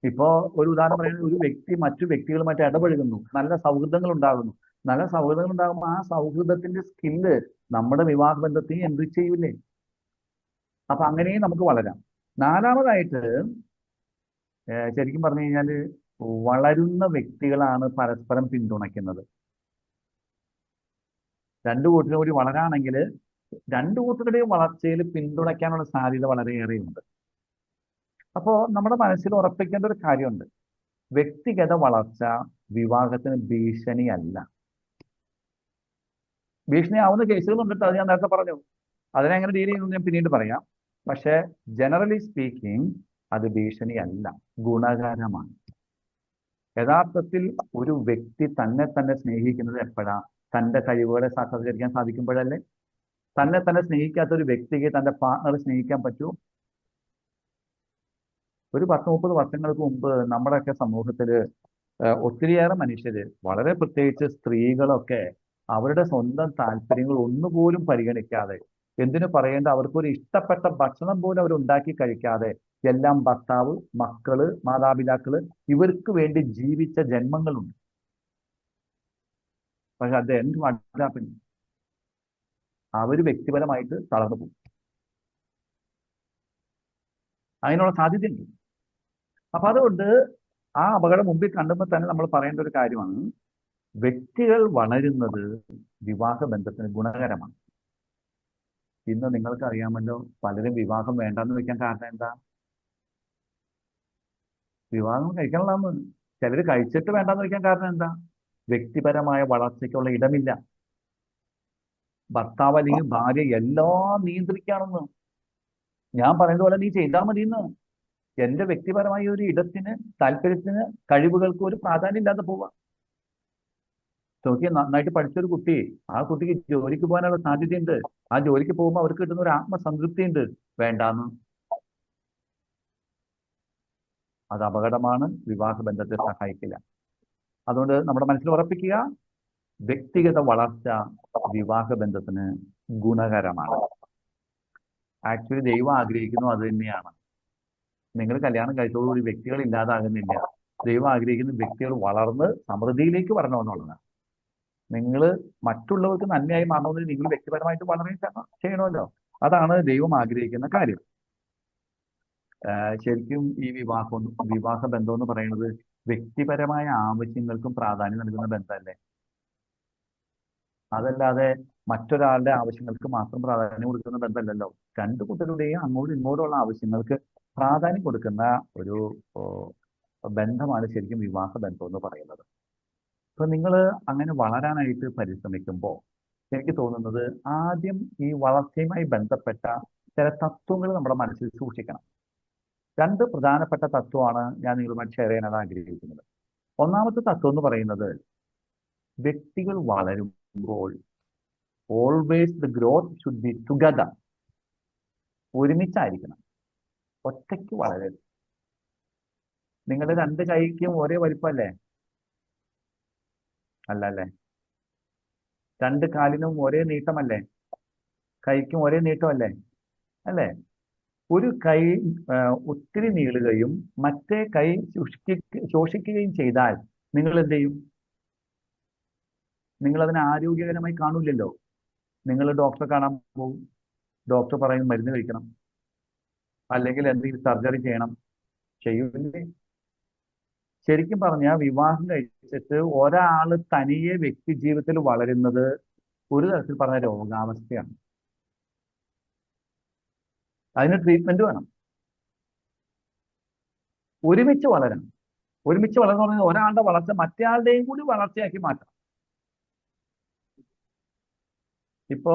ഇപ്പോ ഒരു ഉദാഹരണം പറയുന്നത്, ഒരു വ്യക്തി മറ്റു വ്യക്തികളുമായിട്ട് ഇടപഴകുന്നു, നല്ല സൗഹൃദങ്ങൾ ഉണ്ടാകുന്നു. നല്ല സൗഹൃദങ്ങൾ ഉണ്ടാകുമ്പോൾ ആ സൗഹൃദത്തിന്റെ സ്കില്ല് നമ്മുടെ വിവാഹ ബന്ധത്തെ എന്ത് ചെയ്യൂലേ? അപ്പൊ അങ്ങനെയും നമുക്ക് വളരാം. നാലാമതായിട്ട്, ശരിക്കും പറഞ്ഞു കഴിഞ്ഞാൽ വളരുന്ന വ്യക്തികളാണ് പരസ്പരം പിന്തുണയ്ക്കുന്നത്. 2 കൂട്ടരും കൂടി വളരാണെങ്കിൽ 2 കൂട്ടരുടെയും വളർച്ചയിൽ പിന്തുണയ്ക്കാനുള്ള സാധ്യത വളരെയേറെയുണ്ട്. അപ്പോൾ നമ്മുടെ മനസ്സിൽ ഉറപ്പിക്കേണ്ട ഒരു കാര്യമുണ്ട്, വ്യക്തിഗത വളർച്ച വിവാഹത്തിന് ഭീഷണിയല്ല. ഭീഷണിയാവുന്ന കേസുകളുണ്ട്, അത് ഞാൻ നേരത്തെ പറഞ്ഞു. അതിനെങ്ങനെ ഡീൽ ചെയ്യുന്നു ഞാൻ പിന്നീട് പറയാം. പക്ഷെ ജനറലി സ്പീക്കിംഗ് അത് ഭീഷണിയല്ല, ഗുണകരമാണ്. യഥാർത്ഥത്തിൽ ഒരു വ്യക്തി തന്നെ തന്നെ സ്നേഹിക്കുന്നത് എപ്പോഴാ? തന്റെ കഴിവുകളെ സാക്ഷാത്കരിക്കാൻ സാധിക്കുമ്പോഴല്ലേ. തന്നെ തന്നെ സ്നേഹിക്കാത്ത ഒരു വ്യക്തിക്ക് തന്റെ പാർട്ണറെ സ്നേഹിക്കാൻ പറ്റുമോ? ഒരു 10-30 വർഷങ്ങൾക്ക് മുമ്പ് നമ്മുടെയൊക്കെ സമൂഹത്തില് ഒത്തിരിയേറെ മനുഷ്യര്, വളരെ പ്രത്യേകിച്ച് സ്ത്രീകളൊക്കെ, അവരുടെ സ്വന്തം താല്പര്യങ്ങൾ ഒന്നുപോലും പരിഗണിക്കാതെ, എന്തിനു പറയേണ്ട, അവർക്കൊരു ഇഷ്ടപ്പെട്ട ഭക്ഷണം പോലും അവർ ഉണ്ടാക്കി കഴിക്കാതെ, എല്ലാം ഭർത്താവ്, മക്കള്, മാതാപിതാക്കള്, ഇവർക്ക് വേണ്ടി ജീവിച്ച ജന്മങ്ങളുണ്ട്. പക്ഷെ അത് എന്ത് വാട്സാപ്പിന് അവര് വ്യക്തിപരമായിട്ട് തളർന്നു പോകും. അതിനുള്ള സാധ്യതയുണ്ട്. അപ്പൊ അതുകൊണ്ട് ആ അപകടം മുമ്പിൽ കണ്ടുമ്പോൾ തന്നെ നമ്മൾ പറയേണ്ട ഒരു കാര്യമാണ്, വ്യക്തികൾ വളരുന്നത് വിവാഹ ബന്ധത്തിന് ഗുണകരമാണ്. ഇന്ന് നിങ്ങൾക്ക് അറിയാമല്ലോ, പലരും വിവാഹം വേണ്ടാന്ന് വെക്കാൻ കാരണം എന്താ? വിവാഹം കഴിക്കണമെന്ന്. ചിലര് കഴിച്ചിട്ട് വേണ്ടാന്ന് വെക്കാൻ കാരണം എന്താ? വ്യക്തിപരമായ വളർച്ചയ്ക്കുള്ള ഇടമില്ല. ഭർത്താവ് അല്ലെങ്കിൽ ഭാര്യ എല്ലാം നിയന്ത്രിക്കുകയാണെന്ന്. ഞാൻ പറയുന്നത് പോലെ നീ ചെയ്താൽ മതിയെന്ന്. എന്റെ വ്യക്തിപരമായ ഒരു ഇടത്തിന്, താല്പര്യത്തിന്, കഴിവുകൾക്ക് ഒരു പ്രാധാന്യം ഇല്ലാതെ പോവാ. നോക്കിയ നന്നായിട്ട് പഠിച്ചൊരു കുട്ടി, ആ കുട്ടിക്ക് ജോലിക്ക് പോകാനുള്ള സാധ്യതയുണ്ട്. ആ ജോലിക്ക് പോകുമ്പോൾ അവർക്ക് കിട്ടുന്ന ഒരു ആത്മസംതൃപ്തി ഉണ്ട്. വേണ്ടാന്ന്. അത് അപകടമാണ്, വിവാഹ ബന്ധത്തെ സഹായിക്കില്ല. അതുകൊണ്ട് നമ്മുടെ മനസ്സിൽ ഉറപ്പിക്കുക, വ്യക്തിഗത വളർച്ച വിവാഹ ബന്ധത്തിന് ഗുണകരമാണ്. ആക്ച്വലി ദൈവം ആഗ്രഹിക്കുന്നു അത് തന്നെയാണ്. നിങ്ങൾ കല്യാണം കഴിച്ചതോടുകൂടി വ്യക്തികൾ ഇല്ലാതാകുന്നില്ല. ദൈവം ആഗ്രഹിക്കുന്ന വ്യക്തികൾ വളർന്ന് സമൃദ്ധിയിലേക്ക് വരണമെന്നുള്ളതാണ്. നിങ്ങൾ മറ്റുള്ളവർക്ക് നന്മയായി മാറണമെങ്കിൽ നിങ്ങൾ വ്യക്തിപരമായിട്ട് വളരെ ചെയ്യണമല്ലോ. അതാണ് ദൈവം ആഗ്രഹിക്കുന്ന കാര്യം. ശരിക്കും ഈ വിവാഹ ബന്ധം എന്ന് പറയുന്നത് വ്യക്തിപരമായ ആവശ്യങ്ങൾക്കും പ്രാധാന്യം നൽകുന്ന ബന്ധമല്ലേ. അതല്ലാതെ മറ്റൊരാളുടെ ആവശ്യങ്ങൾക്ക് മാത്രം പ്രാധാന്യം കൊടുക്കുന്ന ബന്ധമല്ലല്ലോ. രണ്ടു കൂട്ടരുടെയും അങ്ങോട്ടും ഇങ്ങോട്ടുമുള്ള ആവശ്യങ്ങൾക്ക് പ്രാധാന്യം കൊടുക്കുന്ന ഒരു ബന്ധമാണ് ശരിക്കും വിവാഹ ബന്ധം എന്ന് പറയുന്നത്. അപ്പൊ നിങ്ങൾ അങ്ങനെ വളരാനായിട്ട് പരിശ്രമിക്കുമ്പോൾ എനിക്ക് തോന്നുന്നത്, ആദ്യം ഈ വളർച്ചയുമായി ബന്ധപ്പെട്ട ചില തത്വങ്ങൾ നമ്മുടെ മനസ്സിൽ സൂക്ഷിക്കണം. 2 പ്രധാനപ്പെട്ട തത്വമാണ് ഞാൻ നിങ്ങളുമായി ഷെയർ ചെയ്യാനാണ് ആഗ്രഹിക്കുന്നത്. ഒന്നാമത്തെ തത്വം എന്ന് പറയുന്നത്, വ്യക്തികൾ വളരുമ്പോൾ always the growth should be together. ഒരുമിച്ചായിരിക്കണം, ഒറ്റയ്ക്ക് വളരരുത്. നിങ്ങളുടെ 2 കൈക്കും ഒരേ വലിപ്പമല്ലേ? അല്ലല്ലേ. 2 കാലിനും ഒരേ നീട്ടമല്ലേ? കൈക്കും ഒരേ നീട്ടമല്ലേ? അല്ലേ? ഒരു കൈ ഒത്തിരി നീളുകയും മറ്റേ കൈ ശോഷിക്കുകയും ചെയ്താൽ നിങ്ങൾ എന്ത് ചെയ്യും? നിങ്ങൾ അതിനെ ആരോഗ്യകരമായി കാണൂലല്ലോ. നിങ്ങൾ ഡോക്ടറെ കാണാൻ പോകും, ഡോക്ടർ പറയും മരുന്ന് കഴിക്കണം, അല്ലെങ്കിൽ എന്തെങ്കിലും സർജറി ചെയ്യണം. ചെയ്യൂലേ? ശരിക്കും പറഞ്ഞാൽ വിവാഹം കഴിച്ചിട്ട് ഒരാള് തനിയെ വ്യക്തി ജീവിതത്തിൽ വളരുന്നത് ഒരു തരത്തിൽ പറഞ്ഞ രോഗാവസ്ഥയാണ്. അതിന് ട്രീറ്റ്മെന്റ് വേണം. ഒരുമിച്ച് വളരണം. ഒരുമിച്ച് വളർന്നു പറഞ്ഞാൽ ഒരാളുടെ വളർച്ച മറ്റേയാളുടെയും കൂടി വളർച്ചയാക്കി മാറ്റണം. ഇപ്പോ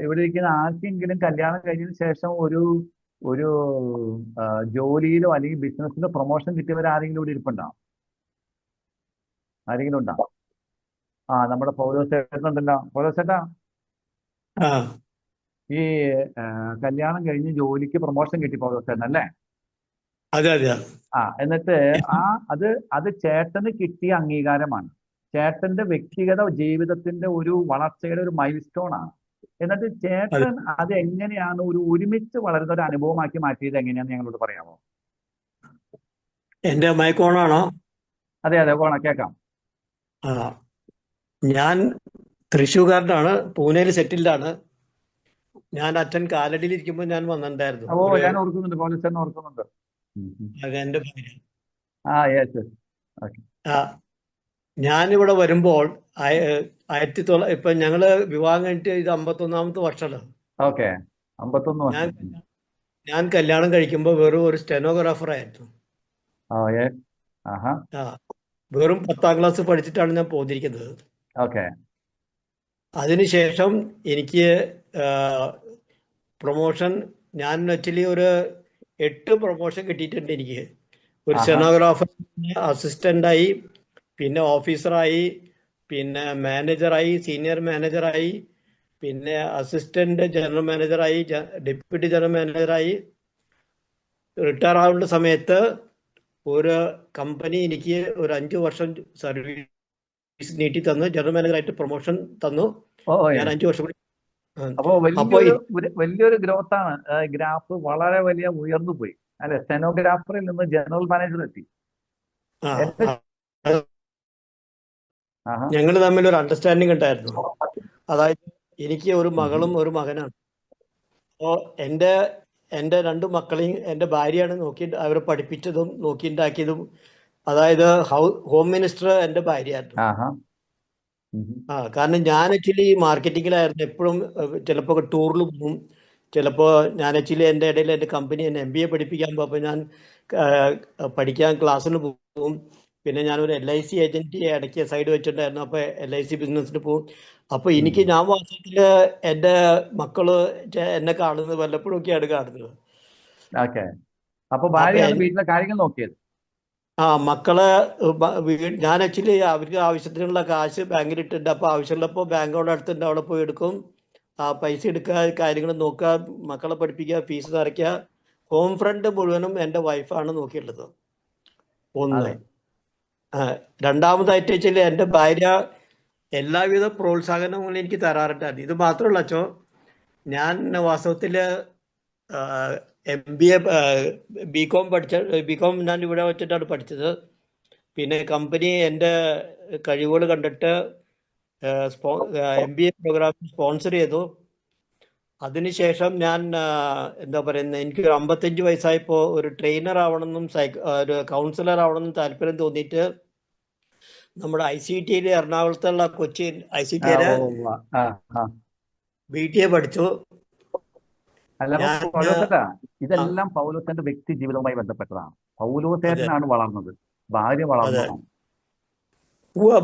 ഇവിടെ ഇരിക്കുന്ന ആർക്കെങ്കിലും കല്യാണം കഴിഞ്ഞതിന് ശേഷം ഒരു ജോലിയിലോ അല്ലെങ്കിൽ ബിസിനസ്സിലോ പ്രൊമോഷൻ കിട്ടിയവരാരെങ്കിലും ഇവിടെ ഇരിപ്പുണ്ടാവും? ആരെങ്കിലും ഉണ്ടാവും? നമ്മുടെ പൗലോസ് ചേട്ടനുണ്ടല്ലോ. പൗലോസ് ചേട്ടാ, ഈ കല്യാണം കഴിഞ്ഞ് ജോലിക്ക് പ്രൊമോഷൻ കിട്ടി പൗലോസ് ചേട്ടൻ അല്ലേ? അതെ അതെ. എന്നിട്ട് അത് ചേട്ടന് കിട്ടിയ അംഗീകാരമാണ്. ചേട്ടന്റെ വ്യക്തിഗത ജീവിതത്തിന്റെ ഒരു വളർച്ചയുടെ ഒരു മൈൽ സ്റ്റോൺ ആണ്. എന്നിട്ട് ചേട്ടൻ അത് എങ്ങനെയാണ് ഒരുമിച്ച് വളരുന്ന ഒരു അനുഭവമാക്കി മാറ്റിയത് എങ്ങനെയാന്ന് ഞങ്ങളോട് പറയാമോ? എന്റെ മൈക്കോണാണോ? അതെ അതെ, ഓണ കേൾക്കാം. ഞാൻ തൃശ്ശൂർക്കാരനാണ്, പൂനെയിൽ സെറ്റിൽഡാണ്. ഞാൻ അച്ഛൻ കാലടിയിൽ ഇരിക്കുമ്പോൾ ഞാൻ വന്നിട്ടുണ്ടായിരുന്നു. ഞാൻ ഓർക്കുന്നുണ്ട്, പോലീസ് ഓർക്കുന്നുണ്ട്. എന്റെ ഭാര്യ. ഞാനിവിടെ വരുമ്പോൾ ഇപ്പൊ ഞങ്ങള് വിവാഹം കഴിഞ്ഞിട്ട് ഇത് 51ാമത്തെ വർഷമാണ്. ഓക്കെ, 51 വർഷം. ഞാൻ കല്യാണം കഴിക്കുമ്പോൾ വെറും ഒരു സ്റ്റെനോഗ്രാഫർ ആയിരുന്നു. വെറും 10ാം ക്ലാസ് പഠിച്ചിട്ടാണ് ഞാൻ പോന്നിരിക്കുന്നത്. ഓക്കെ. അതിനുശേഷം എനിക്ക് പ്രൊമോഷൻ, ഞാൻ ആക്ച്വലി ഒരു 8 പ്രൊമോഷൻ കിട്ടിയിട്ടുണ്ട് എനിക്ക്. ഒരു ആഹാ സ്റ്റെനോഗ്രാഫർ, അസിസ്റ്റന്റായി, പിന്നെ ഓഫീസറായി, പിന്നെ മാനേജറായി, സീനിയർ മാനേജറായി, പിന്നെ അസിസ്റ്റന്റ് ജനറൽ മാനേജറായി, ഡെപ്യൂട്ടി ജനറൽ മാനേജറായി. റിട്ടയർ ആവേണ്ട സമയത്ത് ഒരു കമ്പനി എനിക്ക് ഒരു 5 വർഷം സർവീസ് നീട്ടി തന്നു, ജനറൽ മാനേജറായിട്ട് പ്രൊമോഷൻ തന്നു. ഓ ഞാൻ 5 വർഷം കൂടി. അപ്പോ അപ്പൊ വലിയൊരു ഗ്രോത്ത് ആണ്. ഗ്രാഫ് വളരെ വലിയ ഉയർന്നു പോയി അല്ലെ? സ്റ്റെനോഗ്രാഫറിൽ നിന്ന് ജനറൽ മാനേജർ എത്തി. എന്റെ ആഹാ ഞങ്ങൾ തമ്മിൽ ഒരു അണ്ടർസ്റ്റാൻഡിങ് ഉണ്ടായിരുന്നു. അതായത് എനിക്ക് ഒരു മകളും ഒരു മകനാണ്. അപ്പോൾ എൻ്റെ 2 മക്കളെയും എൻ്റെ ഭാര്യയാണ് അവരെ പഠിപ്പിച്ചതും നോക്കിണ്ടാക്കിയതും. അതായത് ഹോം മിനിസ്റ്റർ എൻ്റെ ഭാര്യയായിരുന്നു. ആഹാ കാരണം ഞാൻ ആക്ച്വലി മാർക്കറ്റിങ്ങിലായിരുന്നു. എപ്പോഴും ചിലപ്പോൾ ടൂറിൽ പോകും, ചിലപ്പോൾ ഞാൻ ആക്ച്വലി എൻ്റെ ഇടയിൽ എൻ്റെ കമ്പനി എന്നെ MBA പഠിപ്പിക്കാൻ പോകും. അപ്പോൾ ഞാൻ പഠിക്കാൻ ക്ലാസ്സിൽ പോകും. പിന്നെ ഞാനൊരു LIC ഏജൻറ്റ് ഇടയ്ക്ക് സൈഡ് വെച്ചിട്ടുണ്ടായിരുന്നു. അപ്പോൾ LIC ബിസിനസ്സിന് പോകും. അപ്പോൾ എനിക്ക് ഞാൻ വാസ്തവത്തിൽ എൻ്റെ മക്കള് എന്നെ കാണുന്നത് വല്ലപ്പോഴും ഒക്കെയാണ് കാണുന്നത്. ഓക്കെ. അപ്പൊ ഭാര്യയാണ് വീട്ടിലെ കാര്യങ്ങൾ നോക്കിയത്. മക്കളെ ഞാൻ ആക്ച്വലി അവർക്ക് ആവശ്യത്തിനുള്ള കാശ് ബാങ്കിൽ ഇട്ടിട്ടുണ്ട്. അപ്പോൾ ആവശ്യമുള്ളപ്പോൾ ബാങ്ക് അവിടെ അടുത്തുണ്ട്, അവിടെ പോയി എടുക്കും. പൈസ എടുക്കുക, കാര്യങ്ങൾ നോക്കുക, മക്കളെ പഠിപ്പിക്കുക, ഫീസ് അടയ്ക്കുക. ഹോം ഫ്രണ്ട് മുഴുവനും എൻ്റെ വൈഫാണ് നോക്കിയുള്ളത്. ഒന്ന്. രണ്ടാമതായിട്ട് വെച്ചാൽ എൻ്റെ ഭാര്യ എല്ലാവിധ പ്രോത്സാഹനങ്ങളും എനിക്ക് തരാറുണ്ടായിരുന്നു. ഇത് മാത്രമല്ല അച്ചോ, ഞാൻ വാസ്തവത്തിൽ MBA BCom ഞാൻ ഇവിടെ വെച്ചിട്ടാണ് പഠിച്ചത്. പിന്നെ കമ്പനി എൻ്റെ കഴിവുകൾ കണ്ടിട്ട് MBA പ്രോഗ്രാം സ്പോൺസർ ചെയ്തു. അതിനുശേഷം ഞാൻ എന്താ പറയുന്നത്, എനിക്കൊരു 55 വയസ്സായപ്പോൾ ഒരു ട്രെയിനർ ആവണമെന്നും ഒരു കൗൺസിലർ ആവണമെന്നും താല്പര്യം തോന്നിയിട്ട് നമ്മുടെ ICTയിൽ എറണാകുളത്തുള്ള കൊച്ചി ICTയില് BTA പഠിച്ചു. അല്ല പൗലോസേട്ടാ, ഇതെല്ലാം പൗലോസിന്റെ വ്യക്തി ജീവിതവുമായി ബന്ധപ്പെട്ടതാണ്. പൗലോസേട്ടനാണ് വളർന്നത്, ഭാര്യ വളർന്നു.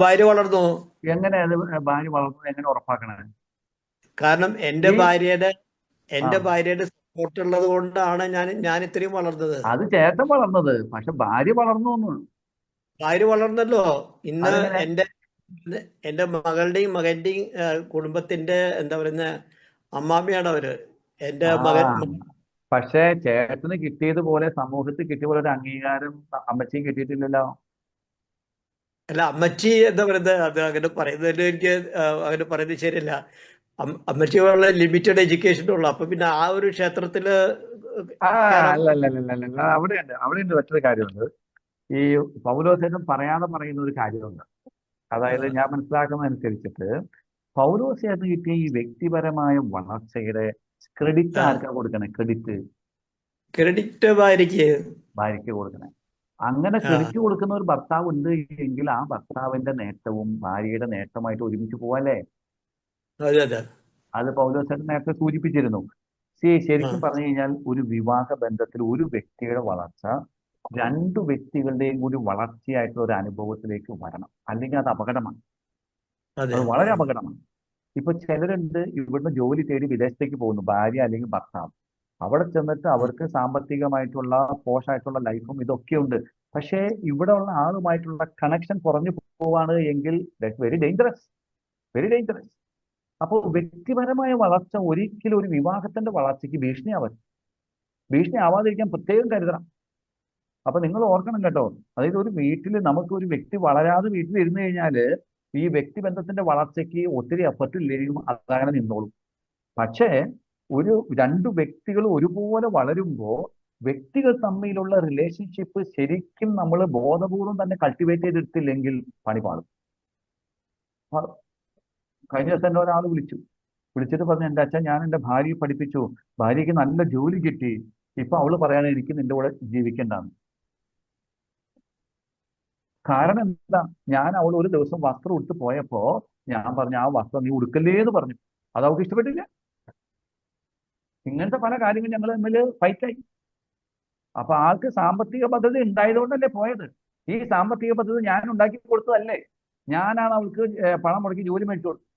ഭാര്യ വളർന്നു. എങ്ങനെ ഭാര്യ വളർന്നു എങ്ങനെ ഉറപ്പാക്കണേ? കാരണം എൻ്റെ ഭാര്യയുടെ സപ്പോർട്ട് ഉള്ളത് കൊണ്ടാണ് ഞാൻ ഇത്രയും വളർന്നത്. അത് ചേട്ടൻ വളർന്നത്, പക്ഷെ ഭാര്യ വളർന്നു. ഭാര്യ വളർന്നല്ലോ. ഇന്ന് എൻ്റെ മകളുടെയും മകന്റെയും കുടുംബത്തിന്റെ എന്താ പറയുന്ന അമ്മാമ്മയാണ് അവര്. എൻ്റെ മകൻ. പക്ഷെ ചേട്ടന് കിട്ടിയതുപോലെ സമൂഹത്തിൽ കിട്ടിയ പോലെ ഒരു അംഗീകാരം അമ്മച്ചിയും കിട്ടിയിട്ടില്ലല്ലോ. അല്ല, അമ്മച്ചി എന്താ പറയുന്നത്, അത് അങ്ങനെ പറയുന്നതിൽ എനിക്ക് അങ്ങനെ പറയുന്നത് ശരിയല്ല. അമ്മച്ചി വളരെ ലിമിറ്റഡ് എഡ്യൂക്കേഷൻ ഉള്ളു. അപ്പൊ പിന്നെ ആ ഒരു ക്ഷേത്രത്തില് അല്ലല്ലല്ല, അവിടെയുണ്ട് മറ്റൊരു കാര്യമുണ്ട്. ഈ പൗലോസേട്ടൻ പറയാതെ പറയുന്ന ഒരു കാര്യമുണ്ട്. അതായത് ഞാൻ മനസ്സിലാക്കുന്നതനുസരിച്ചിട്ട് പൗലോസേട്ടന് കിട്ടിയ ഈ വ്യക്തിപരമായ വളർച്ചയുടെ ക്രെഡിറ്റ് ആർക്കാ കൊടുക്കണേ? ക്രെഡിറ്റ് ഭാര്യയ്ക്ക് കൊടുക്കണേ. അങ്ങനെ ക്രെഡിറ്റ് കൊടുക്കുന്ന ഒരു ഭർത്താവ് ഉണ്ട് എങ്കിൽ ആ ഭർത്താവിന്റെ നേട്ടവും ഭാര്യയുടെ നേട്ടമായിട്ട് ഒരുമിച്ച് പോവല്ലേ? അത് പൗലോസേട്ടൻ നേരത്തെ സൂചിപ്പിച്ചിരുന്നു. ശരിക്കും പറഞ്ഞു കഴിഞ്ഞാൽ ഒരു വിവാഹ ബന്ധത്തിൽ ഒരു വ്യക്തിയുടെ വളർച്ച 2 വ്യക്തികളുടെയും കൂടി വളർച്ചയായിട്ടുള്ള ഒരു അനുഭവത്തിലേക്ക് വരണം, അല്ലെങ്കിൽ അത് അപകടമാണ്. അത് വളരെ അപകടമാണ്. ഇപ്പൊ ചിലരുണ്ട് ഇവിടുന്ന് ജോലി തേടി വിദേശത്തേക്ക് പോകുന്നു, ഭാര്യ അല്ലെങ്കിൽ ഭർത്താവ്. അവിടെ ചെന്നിട്ട് അവർക്ക് സാമ്പത്തികമായിട്ടുള്ള പോഷായിട്ടുള്ള ലൈഫും ഇതൊക്കെ ഉണ്ട്. പക്ഷേ ഇവിടെ ഉള്ള ആളുമായിട്ടുള്ള കണക്ഷൻ കുറഞ്ഞു പോവാണ് എങ്കിൽ വെരി ഡേഞ്ചറസ്. അപ്പോൾ വ്യക്തിപരമായ വളർച്ച ഒരിക്കലും ഒരു വിവാഹത്തിന്റെ വളർച്ചയ്ക്ക് ഭീഷണി ആവാതിരിക്കാൻ പ്രത്യേകം കരുതണം. അപ്പൊ നിങ്ങൾ ഓർക്കണം കേട്ടോ. അതായത് ഒരു വീട്ടിൽ നമുക്ക് ഒരു വ്യക്തി വളരാതെ വീട്ടിൽ ഇരുന്നു കഴിഞ്ഞാല് ഈ വ്യക്തിബന്ധത്തിന്റെ വളർച്ചയ്ക്ക് ഒത്തിരി എഫർട്ട് ഇല്ലെങ്കിലും അതങ്ങനെ നിന്നോളും. പക്ഷേ 2 വ്യക്തികൾ ഒരുപോലെ വളരുമ്പോൾ വ്യക്തികൾ തമ്മിലുള്ള റിലേഷൻഷിപ്പ് ശരിക്കും നമ്മൾ ബോധപൂർവം തന്നെ കൾട്ടിവേറ്റ് ചെയ്തിട്ടില്ലെങ്കിൽ പണി പാടും. കഴിഞ്ഞ ദിവസം എന്നെ ഒരാൾ വിളിച്ചിട്ട് പറഞ്ഞു, എൻ്റെ അച്ഛൻ ഞാൻ എൻ്റെ ഭാര്യയെ പഠിപ്പിച്ചു, ഭാര്യയ്ക്ക് നല്ല ജോലി കിട്ടി, ഇപ്പൊ അവള് പറയാണ് എനിക്ക് നിന്റെ കൂടെ ജീവിക്കണ്ടെന്ന്. കാരണം എന്താ? ഞാൻ അവൾ ഒരു ദിവസം വസ്ത്രം ഉടുത്ത് പോയപ്പോ ഞാൻ പറഞ്ഞു ആ വസ്ത്രം നീ ഉടുക്കല്ലേ എന്ന് പറഞ്ഞു. അത് അവൾക്ക് ഇഷ്ടപ്പെട്ടില്ല. ഇങ്ങനത്തെ പല കാര്യങ്ങളും ഞങ്ങൾ തമ്മിൽ ഫൈറ്റായി. അപ്പൊ ആൾക്ക് സാമ്പത്തിക പദ്ധതി ഉണ്ടായതുകൊണ്ടല്ലേ പോയത്. ഈ സാമ്പത്തിക പദ്ധതി ഞാൻ ഉണ്ടാക്കി കൊടുത്തതല്ലേ, ഞാനാണ് അവൾക്ക് പണം മുടക്കി ജോലി മേടിച്ചു കൊടുത്തത്.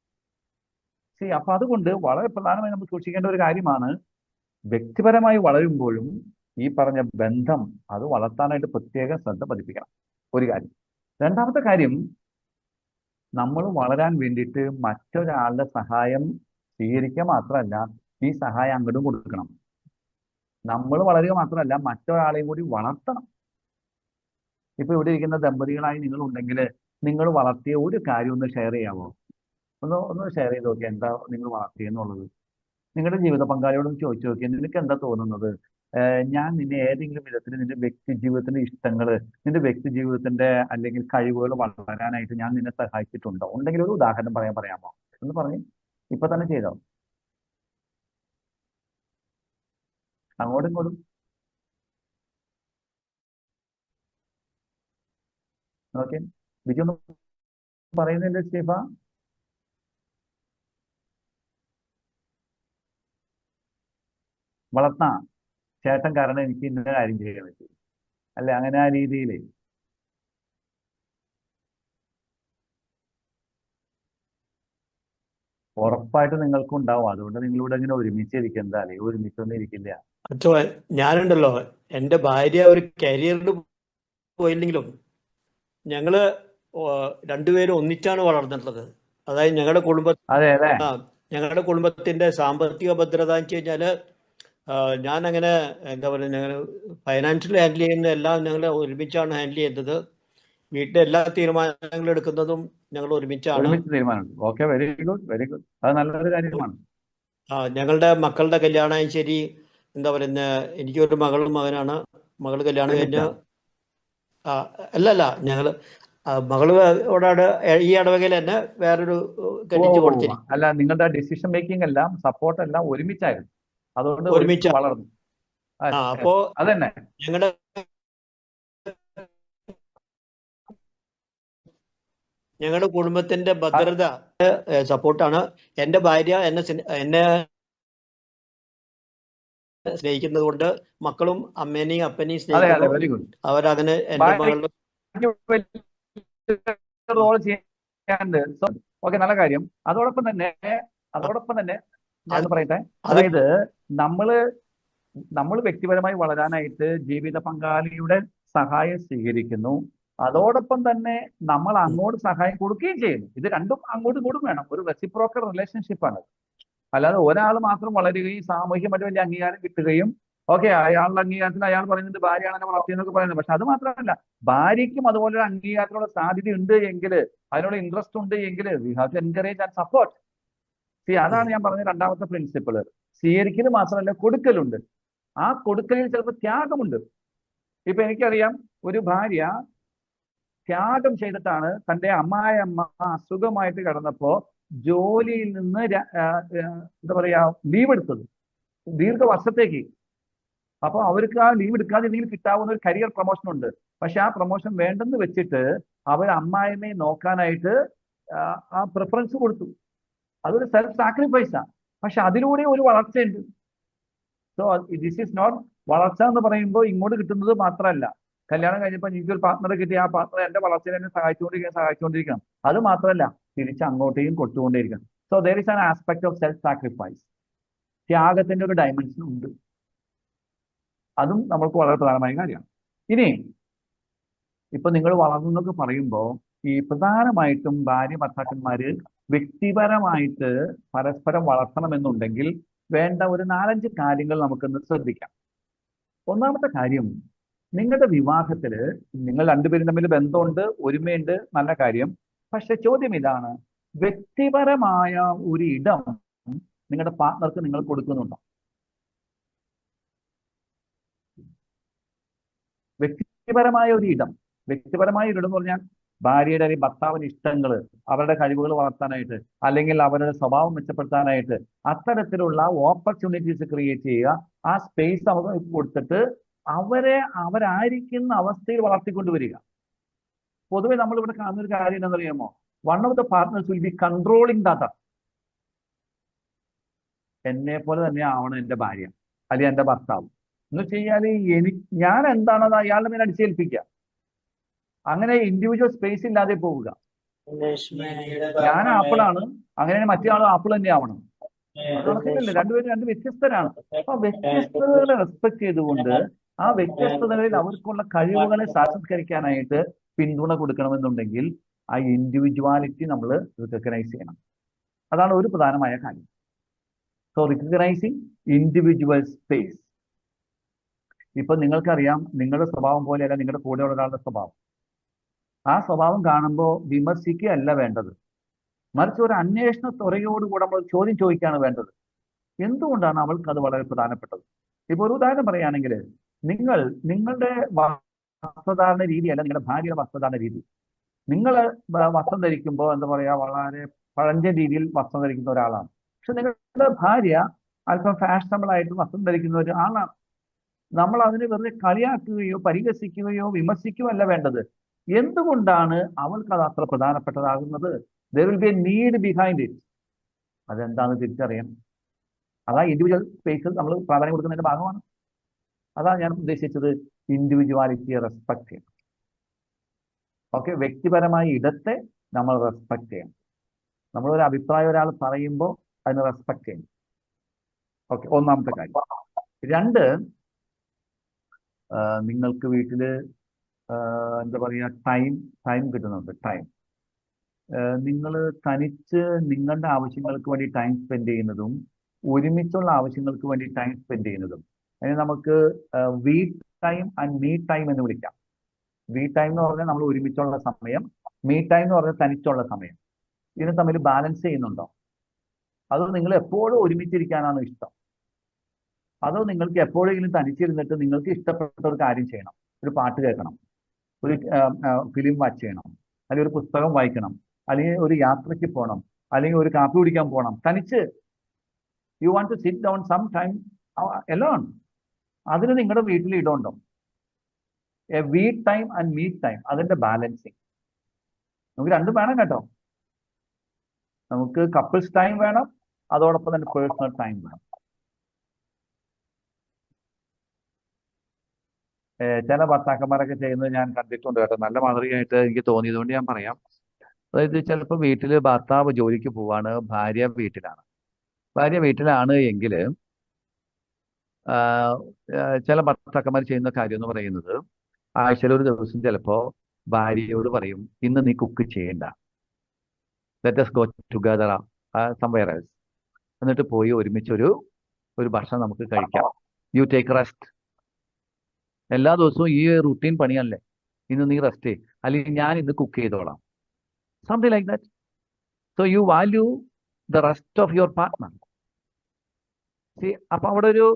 അപ്പൊ അതുകൊണ്ട് വളരെ പ്രധാനമായി നമ്മൾ സൂക്ഷിക്കേണ്ട ഒരു കാര്യമാണ്, വ്യക്തിപരമായി വളരുമ്പോഴും ഈ പറഞ്ഞ ബന്ധം അത് വളർത്താനായിട്ട് പ്രത്യേക ശ്രദ്ധ പതിപ്പിക്കണം. ഒരു കാര്യം. രണ്ടാമത്തെ കാര്യം, നമ്മൾ വളരാൻ വേണ്ടിയിട്ട് മറ്റൊരാളുടെ സഹായം സ്വീകരിക്കുക മാത്രമല്ല, ഈ സഹായം അങ്ങോട്ടും കൊടുക്കണം. നമ്മൾ വളരുക മാത്രമല്ല, മറ്റൊരാളെയും കൂടി വളർത്തണം. ഇപ്പൊ ഇവിടെ ഇരിക്കുന്ന ദമ്പതികളായി നിങ്ങൾ ഉണ്ടെങ്കിൽ, നിങ്ങൾ വളർത്തിയ ഒരു കാര്യം ഒന്ന് ഷെയർ ചെയ്യാമോ? ഒന്ന് ഷെയർ ചെയ്ത് നോക്കിയാൽ എന്താ നിങ്ങൾ വളർത്തിയെന്നുള്ളത്. നിങ്ങളുടെ ജീവിത പങ്കാളിയോടൊന്ന് ചോദിച്ചു നോക്കിയാൽ നിനക്ക് എന്താ തോന്നുന്നത്? ഞാൻ നിന്നെ ഏതെങ്കിലും വിധത്തിൽ നിന്റെ വ്യക്തി ജീവിതത്തിന്റെ ഇഷ്ടങ്ങള്, നിന്റെ വ്യക്തി ജീവിതത്തിന്റെ അല്ലെങ്കിൽ കഴിവുകൾ വളരാനായിട്ട് ഞാൻ നിന്നെ സഹായിച്ചിട്ടുണ്ടോ? ഉണ്ടെങ്കിൽ ഒരു ഉദാഹരണം പറയാമോ? എന്ന് പറഞ്ഞ് ഇപ്പൊ തന്നെ ചെയ്തോ. അങ്ങോട്ടും ഇങ്ങോട്ടും ഓക്കെ. ബിജു ഒന്നും പറയുന്നില്ല സ്റ്റീഫ? വളർത്താ ചേട്ടൻ കാരണം എനിക്ക് ഇന്ന കാര്യം ചെയ്യാൻ പറ്റും അല്ലെ, അങ്ങനെ ആ രീതിയിൽ. ഉറപ്പായിട്ട് നിങ്ങൾക്കും ഉണ്ടാവും. അതുകൊണ്ട് നിങ്ങളിവിടെ ഇങ്ങനെ ഒരുമിച്ചിരിക്കുക. എന്താ അല്ലേ, ഒരുമിച്ചൊന്നും ഇരിക്കില്ല. അച്ഛോ, ഞാനുണ്ടല്ലോ, എൻ്റെ ഭാര്യ ഒരു കരിയറിൽ പോയില്ലെങ്കിലും ഞങ്ങള് രണ്ടുപേരും ഒന്നിച്ചാണ് വളർന്നിട്ടുള്ളത്. അതായത് അതെ അല്ലേ? ഞങ്ങളുടെ കുടുംബത്തിന്റെ സാമ്പത്തിക ഭദ്രത എന്ന് വെച്ച് കഴിഞ്ഞാല് ഞാൻ അങ്ങനെ എന്താ പറയുക, ഞങ്ങൾ ഫൈനാൻഷ്യൽ ഹാൻഡിൽ ചെയ്യുന്ന എല്ലാം ഞങ്ങൾ ഒരുമിച്ചാണ് ഹാൻഡിൽ ചെയ്യുന്നത്. വീട്ടിലെ എല്ലാ തീരുമാനങ്ങളും എടുക്കുന്നതും ഞങ്ങൾ ഒരുമിച്ചാണ്. ഒരുമിച്ച് തീരുമാനം. Okay, very good, very good. അത് നല്ലൊരു കാര്യമാണ്. ഞങ്ങളുടെ മക്കളുടെ കല്യാണം ശരി, എന്താ പറയുന്ന, എനിക്കൊരു മകളും മകനാണ്. മകള് കല്യാണം കഴിഞ്ഞ് അല്ലല്ല ഞങ്ങള് മകളോടാണ് ഈ ഇടവകയിൽ തന്നെ വേറൊരു കെട്ടിച്ചു കൊടുത്തിരിക്കും. അല്ല, നിങ്ങളുടെ ഡിസിഷൻ മേക്കിംഗ് എല്ലാം സപ്പോർട്ട് എല്ലാം ഒരുമിച്ചായിരുന്നു, അതുകൊണ്ട് ഒരുമിച്ച് വളർന്നു. അപ്പോ അതന്നെ ഞങ്ങളുടെ കുടുംബത്തിന്റെ ഭദ്രത സപ്പോർട്ടാണ്. എന്റെ ഭാര്യ എന്നെ സ്നേഹിക്കുന്നത് കൊണ്ട് മക്കളും അമ്മേനെയും അപ്പനെയും സ്നേഹിക്കുന്നു. അവരങ്ങനെ എന്റെ മകളുടെ റോൾ ചെയ്യാനുണ്ട്. ഓക്കെ, നല്ല കാര്യം. അതോടൊപ്പം തന്നെ ഞാൻ പറയട്ടെ, അതായത് നമ്മൾ വ്യക്തിപരമായി വളരാനായിട്ട് ജീവിത പങ്കാളിയുടെ സഹായം സ്വീകരിക്കുന്നു. അതോടൊപ്പം തന്നെ നമ്മൾ അങ്ങോട്ട് സഹായം കൊടുക്കുകയും ചെയ്യുന്നു. ഇത് രണ്ടും അങ്ങോട്ടും ഇങ്ങോട്ടും വേണം. ഒരു റെസിപ്രോക്കൽ റിലേഷൻഷിപ്പാണ്. അല്ലാതെ ഒരാൾ മാത്രം വളരുകയും സാമൂഹ്യമായിട്ട് വലിയ അംഗീകാരം കിട്ടുകയും ഓക്കെ അയാളുടെ അംഗീകാരത്തിന് അയാൾ പറയുന്നത് ഭാര്യയാണ് എന്നെ വളർത്തിയെന്നൊക്കെ പറയുന്നത്. പക്ഷെ അത് മാത്രമല്ല, ഭാര്യയ്ക്കും അതുപോലെ ഒരു അംഗീകാരത്തിനുള്ള സാധ്യത ഉണ്ട് എങ്കിൽ, അതിനുള്ള ഇൻട്രസ്റ്റ് ഉണ്ട് എങ്കിൽ, we have to encourage and support. അതാണ് ഞാൻ പറഞ്ഞ രണ്ടാമത്തെ പ്രിൻസിപ്പിൾ. സ്വീകരിക്കൽ മാത്രമല്ല, കൊടുക്കലുണ്ട്. ആ കൊടുക്കലിൽ ചിലപ്പോൾ ത്യാഗമുണ്ട്. ഇപ്പൊ എനിക്കറിയാം, ഒരു ഭാര്യ ത്യാഗം ചെയ്തിട്ടാണ് തന്റെ അമ്മായിയമ്മ അസുഖമായിട്ട് കിടന്നപ്പോ ജോലിയിൽ നിന്ന് എന്താ പറയാ ലീവ് എടുത്തത് ദീർഘവർഷത്തേക്ക്. അപ്പൊ അവർക്ക് ആ ലീവ് എടുക്കാതെ എന്തെങ്കിലും കിട്ടാവുന്ന ഒരു കരിയർ പ്രൊമോഷൻ ഉണ്ട്. പക്ഷെ ആ പ്രൊമോഷൻ വേണ്ടെന്ന് വെച്ചിട്ട് അവർ അമ്മായിമ്മയെ നോക്കാനായിട്ട് ആ പ്രിഫറൻസ് കൊടുത്തു. അതൊരു സെൽഫ് സാക്രിഫൈസാണ്. പക്ഷെ അതിലൂടെ ഒരു വളർച്ചയുണ്ട്. സോ ദിസ് ഈസ് നോട്ട് വളർച്ച എന്ന് പറയുമ്പോൾ ഇങ്ങോട്ട് കിട്ടുന്നത് മാത്രമല്ല. കല്യാണം കഴിഞ്ഞപ്പോൾ എനിക്കൊരു പാർട്ട്ണറെ കിട്ടി, ആ പാർട്ട്ണർ എന്റെ വളർച്ചയിൽ എന്നെ സഹായിച്ചുകൊണ്ടിരിക്കണം. അത് മാത്രമല്ല, തിരിച്ച് അങ്ങോട്ടേക്കും കൊടുത്തുകൊണ്ടേയിരിക്കണം. So there is an aspect of self sacrifice. ത്യാഗത്തിന്റെ ഒരു ഡയമെൻഷൻ ഉണ്ട്. അതും നമ്മൾക്ക് വളരെ പ്രധാനമായ കാര്യമാണ്. ഇനി ഇപ്പൊ നിങ്ങൾ വളർന്നു എന്നൊക്കെ പറയുമ്പോൾ ഈ പ്രധാനമായിട്ടും ഭാര്യ ഭർത്താക്കന്മാര് വ്യക്തിപരമായിട്ട് പരസ്പരം വളർത്തണമെന്നുണ്ടെങ്കിൽ വേണ്ട ഒരു 4-5 കാര്യങ്ങൾ നമുക്കൊന്ന് ശ്രദ്ധിക്കാം. ഒന്നാമത്തെ കാര്യം, നിങ്ങളുടെ വിവാഹത്തില് നിങ്ങൾ രണ്ടുപേരും തമ്മിൽ ബന്ധമുണ്ട്, ഒരുമയുണ്ട്, നല്ല കാര്യം. പക്ഷെ ചോദ്യം ഇതാണ്, വ്യക്തിപരമായ ഒരു ഇടം നിങ്ങളുടെ പാർട്ട്ണർക്ക് നിങ്ങൾ കൊടുക്കുന്നുണ്ടോ? വ്യക്തിപരമായ ഒരു ഇടം എന്ന് പറഞ്ഞാൽ ഭാര്യയുടെ അല്ലെങ്കിൽ ഭർത്താവിന്റെ ഇഷ്ടങ്ങള്, അവരുടെ കഴിവുകൾ വളർത്താനായിട്ട്, അല്ലെങ്കിൽ അവരുടെ സ്വഭാവം മെച്ചപ്പെടുത്താനായിട്ട് അത്തരത്തിലുള്ള ഓപ്പർച്യൂണിറ്റീസ് ക്രിയേറ്റ് ചെയ്യുക. ആ സ്പേസ് അവർക്ക് കൊടുത്തിട്ട് അവരായിരിക്കുന്ന അവസ്ഥയിൽ വളർത്തിക്കൊണ്ടുവരിക. പൊതുവെ നമ്മളിവിടെ കാണുന്ന ഒരു കാര്യം എന്താണെന്ന് അറിയാമോ? One of the partners will be controlling the other. എന്നെ പോലെ തന്നെ ആവണം എന്റെ ഭാര്യ അല്ലെങ്കിൽ എന്റെ ഭർത്താവ് എന്ന് വെച്ച് കഴിഞ്ഞാൽ ഞാൻ എന്താണത് അയാളുടെ മേലെ അടിച്ചേൽപ്പിക്കുക. അങ്ങനെ ഇൻഡിവിജ്വൽ സ്പേസ് ഇല്ലാതെ പോവുക. ഞാൻ ആപ്പിളാണ്, അങ്ങനെ മറ്റേ ആളും ആപ്പിൾ തന്നെ ആവണം. അത് നടക്കില്ലല്ലോ. രണ്ടുപേരും രണ്ട് വ്യത്യസ്തരാണ്. അപ്പൊ വ്യത്യസ്തതകളെ റെസ്പെക്ട് ചെയ്തുകൊണ്ട് ആ വ്യത്യസ്തതകളിൽ അവർക്കുള്ള കഴിവുകളെ സാക്ഷാത്കരിക്കാനായിട്ട് പിന്തുണ കൊടുക്കണമെന്നുണ്ടെങ്കിൽ ആ ഇൻഡിവിജ്വാലിറ്റി നമ്മൾ റിക്കഗ്നൈസ് ചെയ്യണം. അതാണ് ഒരു പ്രധാനമായ കാര്യം. So റിക്കഗ്നൈസിങ് individual space. ഇപ്പൊ നിങ്ങൾക്കറിയാം, നിങ്ങളുടെ സ്വഭാവം പോലെയല്ല നിങ്ങളുടെ കൂടെയുള്ള ഒരാളുടെ സ്വഭാവം. ആ സ്വഭാവം കാണുമ്പോൾ വിമർശിക്കുകയല്ല വേണ്ടത്, മറിച്ച് ഒരു അന്വേഷണ ത്വരയോടുകൂടെ നമ്മൾ ചോദ്യം ചോദിക്കുകയാണ് വേണ്ടത്. എന്തുകൊണ്ടാണ് അവൾക്ക് അത് വളരെ പ്രധാനപ്പെട്ടത്? ഇപ്പൊ ഒരു ഉദാഹരണം പറയുകയാണെങ്കിൽ, നിങ്ങളുടെ വസ്ത്രധാരണ രീതിയല്ല നിങ്ങളുടെ ഭാര്യയുടെ വസ്ത്രധാരണ രീതി. നിങ്ങൾ വസ്ത്രം ധരിക്കുമ്പോൾ എന്താ പറയാ, വളരെ പഴഞ്ചൻ രീതിയിൽ വസ്ത്രം ധരിക്കുന്ന ഒരാളാണ്. പക്ഷെ നിങ്ങളുടെ ഭാര്യ അല്പം ഫാഷനബിൾ ആയിട്ട് വസ്ത്രം ധരിക്കുന്ന ഒരു ആളാണ്. നമ്മൾ അതിനെ വെറുതെ കളിയാക്കുകയോ പരിഹസിക്കുകയോ വിമർശിക്കുകയോ അല്ല വേണ്ടത്. എന്തുകൊണ്ടാണ് അവൾക്ക് അത് അത്ര പ്രധാനപ്പെട്ടതാകുന്നത്? There will be a need behind it. അതെന്താണെന്ന് തിരിച്ചറിയണം. അതാ ഇൻഡിവിജ്വൽ സ്പേസിൽ നമ്മൾ പ്രാധാന്യം കൊടുക്കുന്നതിന്റെ ഭാഗമാണ്. അതാണ് ഞാൻ ഉദ്ദേശിച്ചത്, ഇൻഡിവിജ്വാലിറ്റിയെ റെസ്പെക്ട് ചെയ്യണം. ഓക്കെ, വ്യക്തിപരമായ ഇടത്തെ നമ്മൾ റെസ്പെക്ട് ചെയ്യണം. നമ്മളൊരു അഭിപ്രായം ഒരാൾ പറയുമ്പോൾ അതിനെ റെസ്പെക്ട് ചെയ്യണം. ഓക്കെ, ഒന്നാമത്തെ കാര്യം. രണ്ട്, നിങ്ങൾക്ക് വീട്ടില് എന്താ പറയുക, ടൈം കിട്ടുന്നുണ്ട്. നിങ്ങൾ തനിച്ച് നിങ്ങളുടെ ആവശ്യങ്ങൾക്ക് വേണ്ടി ടൈം സ്പെൻഡ് ചെയ്യുന്നതും ഒരുമിച്ചുള്ള ആവശ്യങ്ങൾക്ക് വേണ്ടി ടൈം സ്പെൻഡ് ചെയ്യുന്നതും അതിന് നമുക്ക് we time and me time എന്ന് വിളിക്കാം. വി ടൈം എന്ന് പറഞ്ഞാൽ നമ്മൾ ഒരുമിച്ചുള്ള സമയം, മീ ടൈം എന്ന് പറഞ്ഞാൽ തനിച്ചുള്ള സമയം. ഇതിന് തമ്മിൽ ബാലൻസ് ചെയ്യുന്നുണ്ടോ? അതോ നിങ്ങൾ എപ്പോഴും ഒരുമിച്ചിരിക്കാനാണ് ഇഷ്ടം? അതോ നിങ്ങൾക്ക് എപ്പോഴെങ്കിലും തനിച്ചിരുന്നിട്ട് നിങ്ങൾക്ക് ഇഷ്ടപ്പെട്ട ഒരു കാര്യം ചെയ്യണം? ഒരു പാട്ട് കേൾക്കണം, ഒരു ഫിലിം വാച്ച് ചെയ്യണം, അല്ലെങ്കിൽ ഒരു പുസ്തകം വായിക്കണം, അല്ലെങ്കിൽ ഒരു യാത്രയ്ക്ക് പോകണം, അല്ലെങ്കിൽ ഒരു കാപ്പി കുടിക്കാൻ പോകണം, തനിച്ച്. You want to sit down some time alone. അതിന് നിങ്ങളുടെ വീട്ടിൽ ഇടമുണ്ടോ? A we time and me time, അതിന്റെ ബാലൻസിങ്. നമുക്ക് രണ്ടും വേണം കേട്ടോ. നമുക്ക് കപ്പിൾസ് ടൈം വേണം, അതോടൊപ്പം തന്നെ പേഴ്സണൽ ടൈം വേണം. ചില ഭർത്താക്കന്മാരൊക്കെ ചെയ്യുന്നത് ഞാൻ കണ്ടിട്ടുണ്ട് കേട്ടോ, നല്ല മാതൃകയായിട്ട് എനിക്ക് തോന്നിയതുകൊണ്ട് ഞാൻ പറയാം. അതായത് ചിലപ്പോൾ വീട്ടിൽ ഭർത്താവ് ജോലിക്ക് പോവാണ്, ഭാര്യ വീട്ടിലാണ്. ഭാര്യ വീട്ടിലാണ് എങ്കിൽ ചില ഭർത്താക്കന്മാർ ചെയ്യുന്ന കാര്യം എന്ന് പറയുന്നത്, ആഴ്ചയിൽ ഒരു ദിവസം ചിലപ്പോൾ ഭാര്യയോട് പറയും, ഇന്ന് നീ കുക്ക് ചെയ്യണ്ട, let us go together somewhere else. എന്നിട്ട് പോയി ഒരുമിച്ചൊരു ഭക്ഷണം നമുക്ക് കഴിക്കാം. You take rest. എല്ലാ ദിവസവും ഈ റുട്ടീൻ പണിയല്ലേ, ഇന്ന് നീ റെസ്റ്റ് ചെയ്യും, അല്ലെങ്കിൽ ഞാൻ ഇന്ന് കുക്ക് ചെയ്തോളാം. Something like that. So you value the rest of your partner. അപ്പൊ അവിടെ ഒരു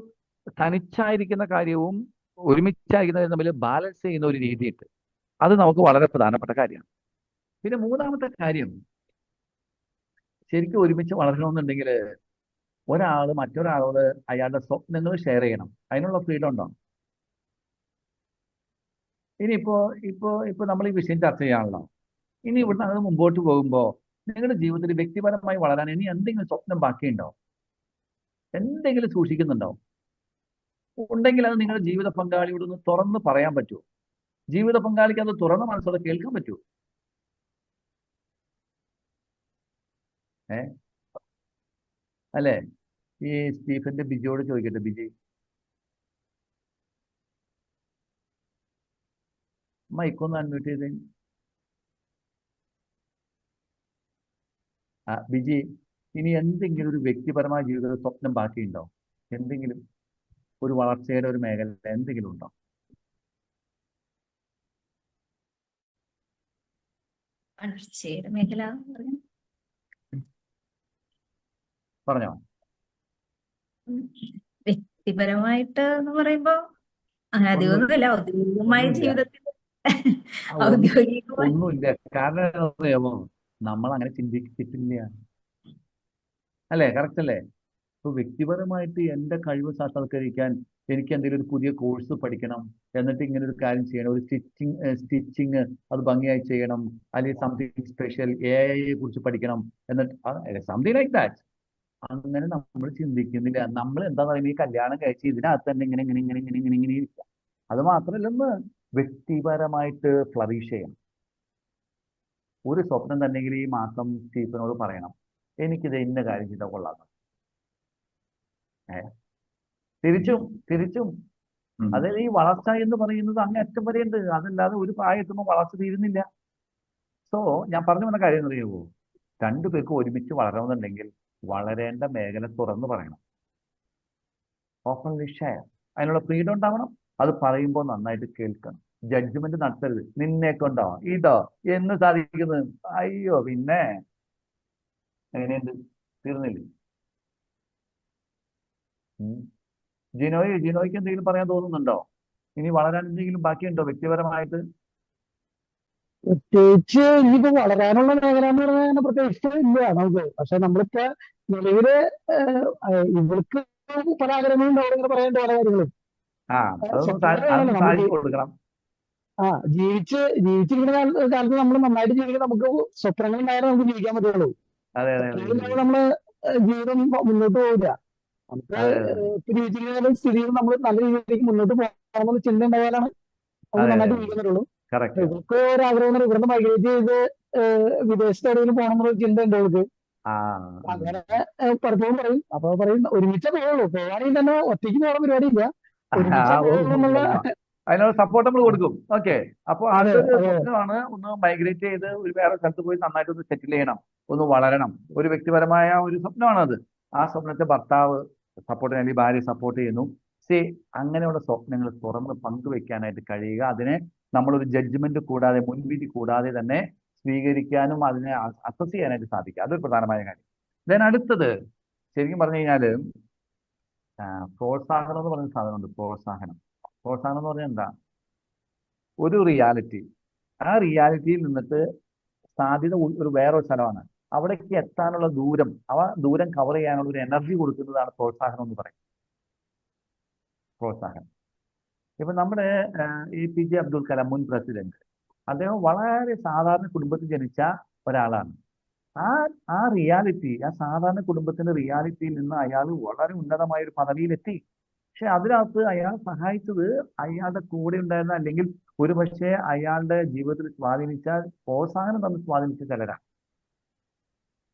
തനിച്ചായിരിക്കുന്ന കാര്യവും ഒരുമിച്ചായിരിക്കുന്ന കാര്യം തമ്മിൽ ബാലൻസ് ചെയ്യുന്ന ഒരു രീതിയുണ്ട്. അത് നമുക്ക് വളരെ പ്രധാനപ്പെട്ട കാര്യമാണ്. പിന്നെ മൂന്നാമത്തെ കാര്യം, ശരിക്കും ഒരുമിച്ച് വളരണമെന്നുണ്ടെങ്കിൽ ഒരാൾ മറ്റൊരാളോട് അയാളുടെ സ്വപ്നങ്ങൾ ഷെയർ ചെയ്യണം. അതിനുള്ള ഫ്രീഡം ഉണ്ടോ? ഇനിയിപ്പോ നമ്മൾ ഈ വിഷയം ചർച്ച ചെയ്യാണല്ലോ. ഇനി ഇവിടുന്ന് അത് മുമ്പോട്ട് പോകുമ്പോൾ നിങ്ങളുടെ ജീവിതത്തിൽ വ്യക്തിപരമായി വളരാൻ ഇനി എന്തെങ്കിലും സ്വപ്നം ബാക്കിയുണ്ടോ? എന്തെങ്കിലും സൂക്ഷിക്കുന്നുണ്ടോ? ഉണ്ടെങ്കിൽ അത് നിങ്ങളുടെ ജീവിത പങ്കാളിയോട് ഒന്ന് തുറന്ന് പറയാൻ പറ്റുമോ? ജീവിത പങ്കാളിക്ക് അത് തുറന്ന മനസ്സോടെ കേൾക്കാൻ പറ്റുമോ? അല്ലേ? ഈ സ്റ്റീഫന്റെ ബിജിയോട് ചോദിക്കട്ടെ. ബിജി, മൈക്കൊന്ന് അൺമ്യൂട്ട് ചെയ്തേ. ബിജി, ഇനി എന്തെങ്കിലും ഒരു വ്യക്തിപരമായ ജീവിത സ്വപ്നം ബാക്കിയുണ്ടോ? എന്തെങ്കിലും ഒരു വളർച്ചയുടെ ഒരു മേഖല എന്തെങ്കിലും ഉണ്ടോ? വളർച്ചയുടെ മേഖല പറഞ്ഞോ. വ്യക്തിപരമായിട്ട് എന്ന് പറയുമ്പോ അങ്ങനെ അധികമൊന്നുമില്ല. ഔദ്യോഗികമായ ജീവിതത്തിൽ ഔദ്യോഗികമായി ഒന്നുമില്ല. കാരണം എന്താ അറിയാമോ, നമ്മൾ അങ്ങനെ ചിന്തിച്ചിട്ടില്ല. അല്ലേ? കറക്റ്റ് അല്ലേ? ഇപ്പൊ വ്യക്തിപരമായിട്ട് എന്റെ കഴിവ് സാക്ഷാത്കരിക്കാൻ എനിക്ക് എന്തെങ്കിലും ഒരു പുതിയ കോഴ്സ് പഠിക്കണം, എന്നിട്ട് ഇങ്ങനെ ഒരു കാര്യം ചെയ്യണം, ഒരു സ്റ്റിച്ചിങ് അത് ഭംഗിയായി ചെയ്യണം, അല്ലെങ്കിൽ സംതിങ് സ്പെഷ്യൽ AI കുറിച്ച് പഠിക്കണം, എന്നിട്ട് സംതിങ് ലൈക്ക് ദാറ്റ്. അങ്ങനെ നമ്മൾ ചിന്തിക്കുന്നില്ല. നമ്മൾ എന്താ പറയുക, ഈ കല്യാണം കഴിച്ച് ഇതിനകത്ത് തന്നെ ഇങ്ങനെ ഇങ്ങനെ ഇങ്ങനെ ഇങ്ങനെ ഇങ്ങനെ ഇങ്ങനെ ഇരിക്കുക. അത് മാത്രമല്ലെന്ന്, വ്യക്തിപരമായിട്ട് ഫ്ലറിഷ് ചെയ്യണം. ഒരു സ്വപ്നം തന്നെങ്കിൽ ഈ മാസം സ്റ്റീഫനോട് പറയണം, എനിക്കിത് ഇന്ന കാര്യം ചെയ്താൽ കൊള്ളാം. തിരിച്ചും അതായത് ഈ വളർച്ച എന്ന് പറയുന്നത് അങ്ങേ അറ്റം വരെ ഉണ്ട്. അതല്ലാതെ ഒരു പ്രായം എത്തുമ്പോൾ വളർച്ച തീരുന്നില്ല. സോ ഞാൻ പറഞ്ഞു വന്ന കാര്യം എന്ന് അറിയുമോ, രണ്ടുപേർക്കും ഒരുമിച്ച് വളരണമെന്നുണ്ടെങ്കിൽ വളരേണ്ട മേഖല തുറന്നു പറയണം. Openly share. അതിനുള്ള ഫ്രീഡം ഉണ്ടാവണം. അത് പറയുമ്പോൾ നന്നായിട്ട് കേൾക്കണം. ജഡ്ജ്മെന്റ് നടത്തരുത്. നിന്നെ കൊണ്ടോ ഇതോ എന്ന് സാധിക്കുന്നത്, അയ്യോ പിന്നെ എങ്ങനെയുണ്ട്, തീർന്നില്ലേ? ജിനോയ്ക്ക് എന്തെങ്കിലും പറയാൻ തോന്നുന്നുണ്ടോ? ഇനി വളരാൻ എന്തെങ്കിലും ബാക്കിയുണ്ടോ വ്യക്തിപരമായിട്ട്? പ്രത്യേകിച്ച് ഇനിയിപ്പോ വളരാനുള്ള മേഖല എന്ന് പറഞ്ഞാൽ പ്രത്യേകിച്ച് ഇല്ല നമുക്ക്. പക്ഷെ നമ്മളിപ്പോ നിലവില് ഇവർക്ക് പല ആഗ്രഹങ്ങളുണ്ട്, അവിടെ ഇങ്ങനെ പറയേണ്ട പല കാര്യങ്ങളും. സ്വപ്നങ്ങൾ വേണമല്ലോ നമ്മൾ. സാധിച്ചു കൊടുക്കണം. ജീവിച്ചിരിക്കുന്ന കാലത്ത് നമ്മൾ നന്നായിട്ട് ജീവിക്കാൻ നമുക്ക് സ്വപ്നങ്ങൾ ഉണ്ടായാലേ നമുക്ക് ജീവിക്കാൻ പറ്റുള്ളൂ. സ്വപ്നങ്ങളില്ലാതെ നമ്മള് ജീവിതം മുന്നോട്ട് പോകില്ല. നമുക്ക് ജീവിച്ചിരിക്കുന്ന സ്ഥിതിയിൽ നമ്മൾ നല്ല രീതിയിലേക്ക് മുന്നോട്ട് പോകണമെന്ന് ചിന്ത ഉണ്ടായാലാണ് നമുക്ക് നന്നായിട്ട് ജീവിക്കാൻ പറ്റുള്ളൂ. ഇവർക്ക് ഒരാഗ്രഹം ഇവിടുന്ന് മൈഗ്രേറ്റ് ചെയ്ത് വിദേശത്ത് എവിടെയെങ്കിലും പോകണം എന്നുള്ള ചിന്ത ഉണ്ട് അവർക്ക്. അങ്ങനെ പലപ്പോഴും പറയും. അപ്പൊ പറയും ഒരുമിച്ചേ പോകുള്ളൂ, പോകാണെങ്കിൽ തന്നെ ഒറ്റയ്ക്ക് പോകണം പരിപാടിയില്ല, ഒരുമിച്ചേ പോകുള്ളൂ എന്നുള്ള അതിനുള്ള സപ്പോർട്ട് നമ്മൾ കൊടുക്കും. ഓക്കെ, അപ്പൊ അതൊരു സ്വപ്നമാണ്. ഒന്ന് മൈഗ്രേറ്റ് ചെയ്ത് ഒരു വേറെ സ്ഥലത്ത് പോയി നന്നായിട്ട് ഒന്ന് സെറ്റിൽ ചെയ്യണം, ഒന്ന് വളരണം. ഒരു വ്യക്തിപരമായ ഒരു സ്വപ്നമാണ് അത്. ആ സ്വപ്നത്തെ ഭർത്താവ് സപ്പോർട്ട് ചെയ്യുന്നു, അല്ലെങ്കിൽ ഭാര്യ സപ്പോർട്ട് ചെയ്യുന്നു. അങ്ങനെയുള്ള സ്വപ്നങ്ങൾ തുറന്ന് പങ്കുവെക്കാനായിട്ട് കഴിയുക. അതിനെ നമ്മളൊരു ജഡ്ജ്മെന്റ് കൂടാതെ, മുൻവിധി കൂടാതെ തന്നെ സ്വീകരിക്കാനും അതിനെ അസസ് ചെയ്യാനായിട്ട് സാധിക്കുക. അതൊരു പ്രധാനമായ കാര്യം. ദെൻ അടുത്തത് ശരിക്കും പറഞ്ഞു കഴിഞ്ഞാല് പ്രോത്സാഹനം എന്ന് പറയുന്ന സാധനമുണ്ട്. പ്രോത്സാഹനം എന്ന് പറഞ്ഞാൽ എന്താ? ഒരു റിയാലിറ്റി, ആ റിയാലിറ്റിയിൽ നിന്നിട്ട് സാധ്യത ഒരു വേറൊരു സ്ഥലമാണ്. അവിടേക്ക് എത്താനുള്ള ദൂരം, ദൂരം കവർ ചെയ്യാനുള്ള ഒരു എനർജി കൊടുക്കുന്നതാണ് പ്രോത്സാഹനം എന്ന് പറയുന്നത്. പ്രോത്സാഹനം. ഇപ്പൊ നമ്മുടെ APJ അബ്ദുൽ കലാം, മുൻ പ്രസിഡന്റ്, അദ്ദേഹം വളരെ സാധാരണ കുടുംബത്തിൽ ജനിച്ച ഒരാളാണ്. ആ റിയാലിറ്റി, ആ സാധാരണ കുടുംബത്തിന്റെ റിയാലിറ്റിയിൽ നിന്ന് അയാൾ വളരെ ഉന്നതമായ ഒരു പദവിയിലെത്തി. പക്ഷെ അതിനകത്ത് അയാൾ സഹായിച്ചത് അയാളുടെ കൂടെ ഉണ്ടായിരുന്ന, അല്ലെങ്കിൽ ഒരു പക്ഷേ അയാളുടെ ജീവിതത്തിൽ സ്വാധീനിച്ച, പ്രോത്സാഹനം തമ്മിൽ സ്വാധീനിച്ച ചിലരാണ്.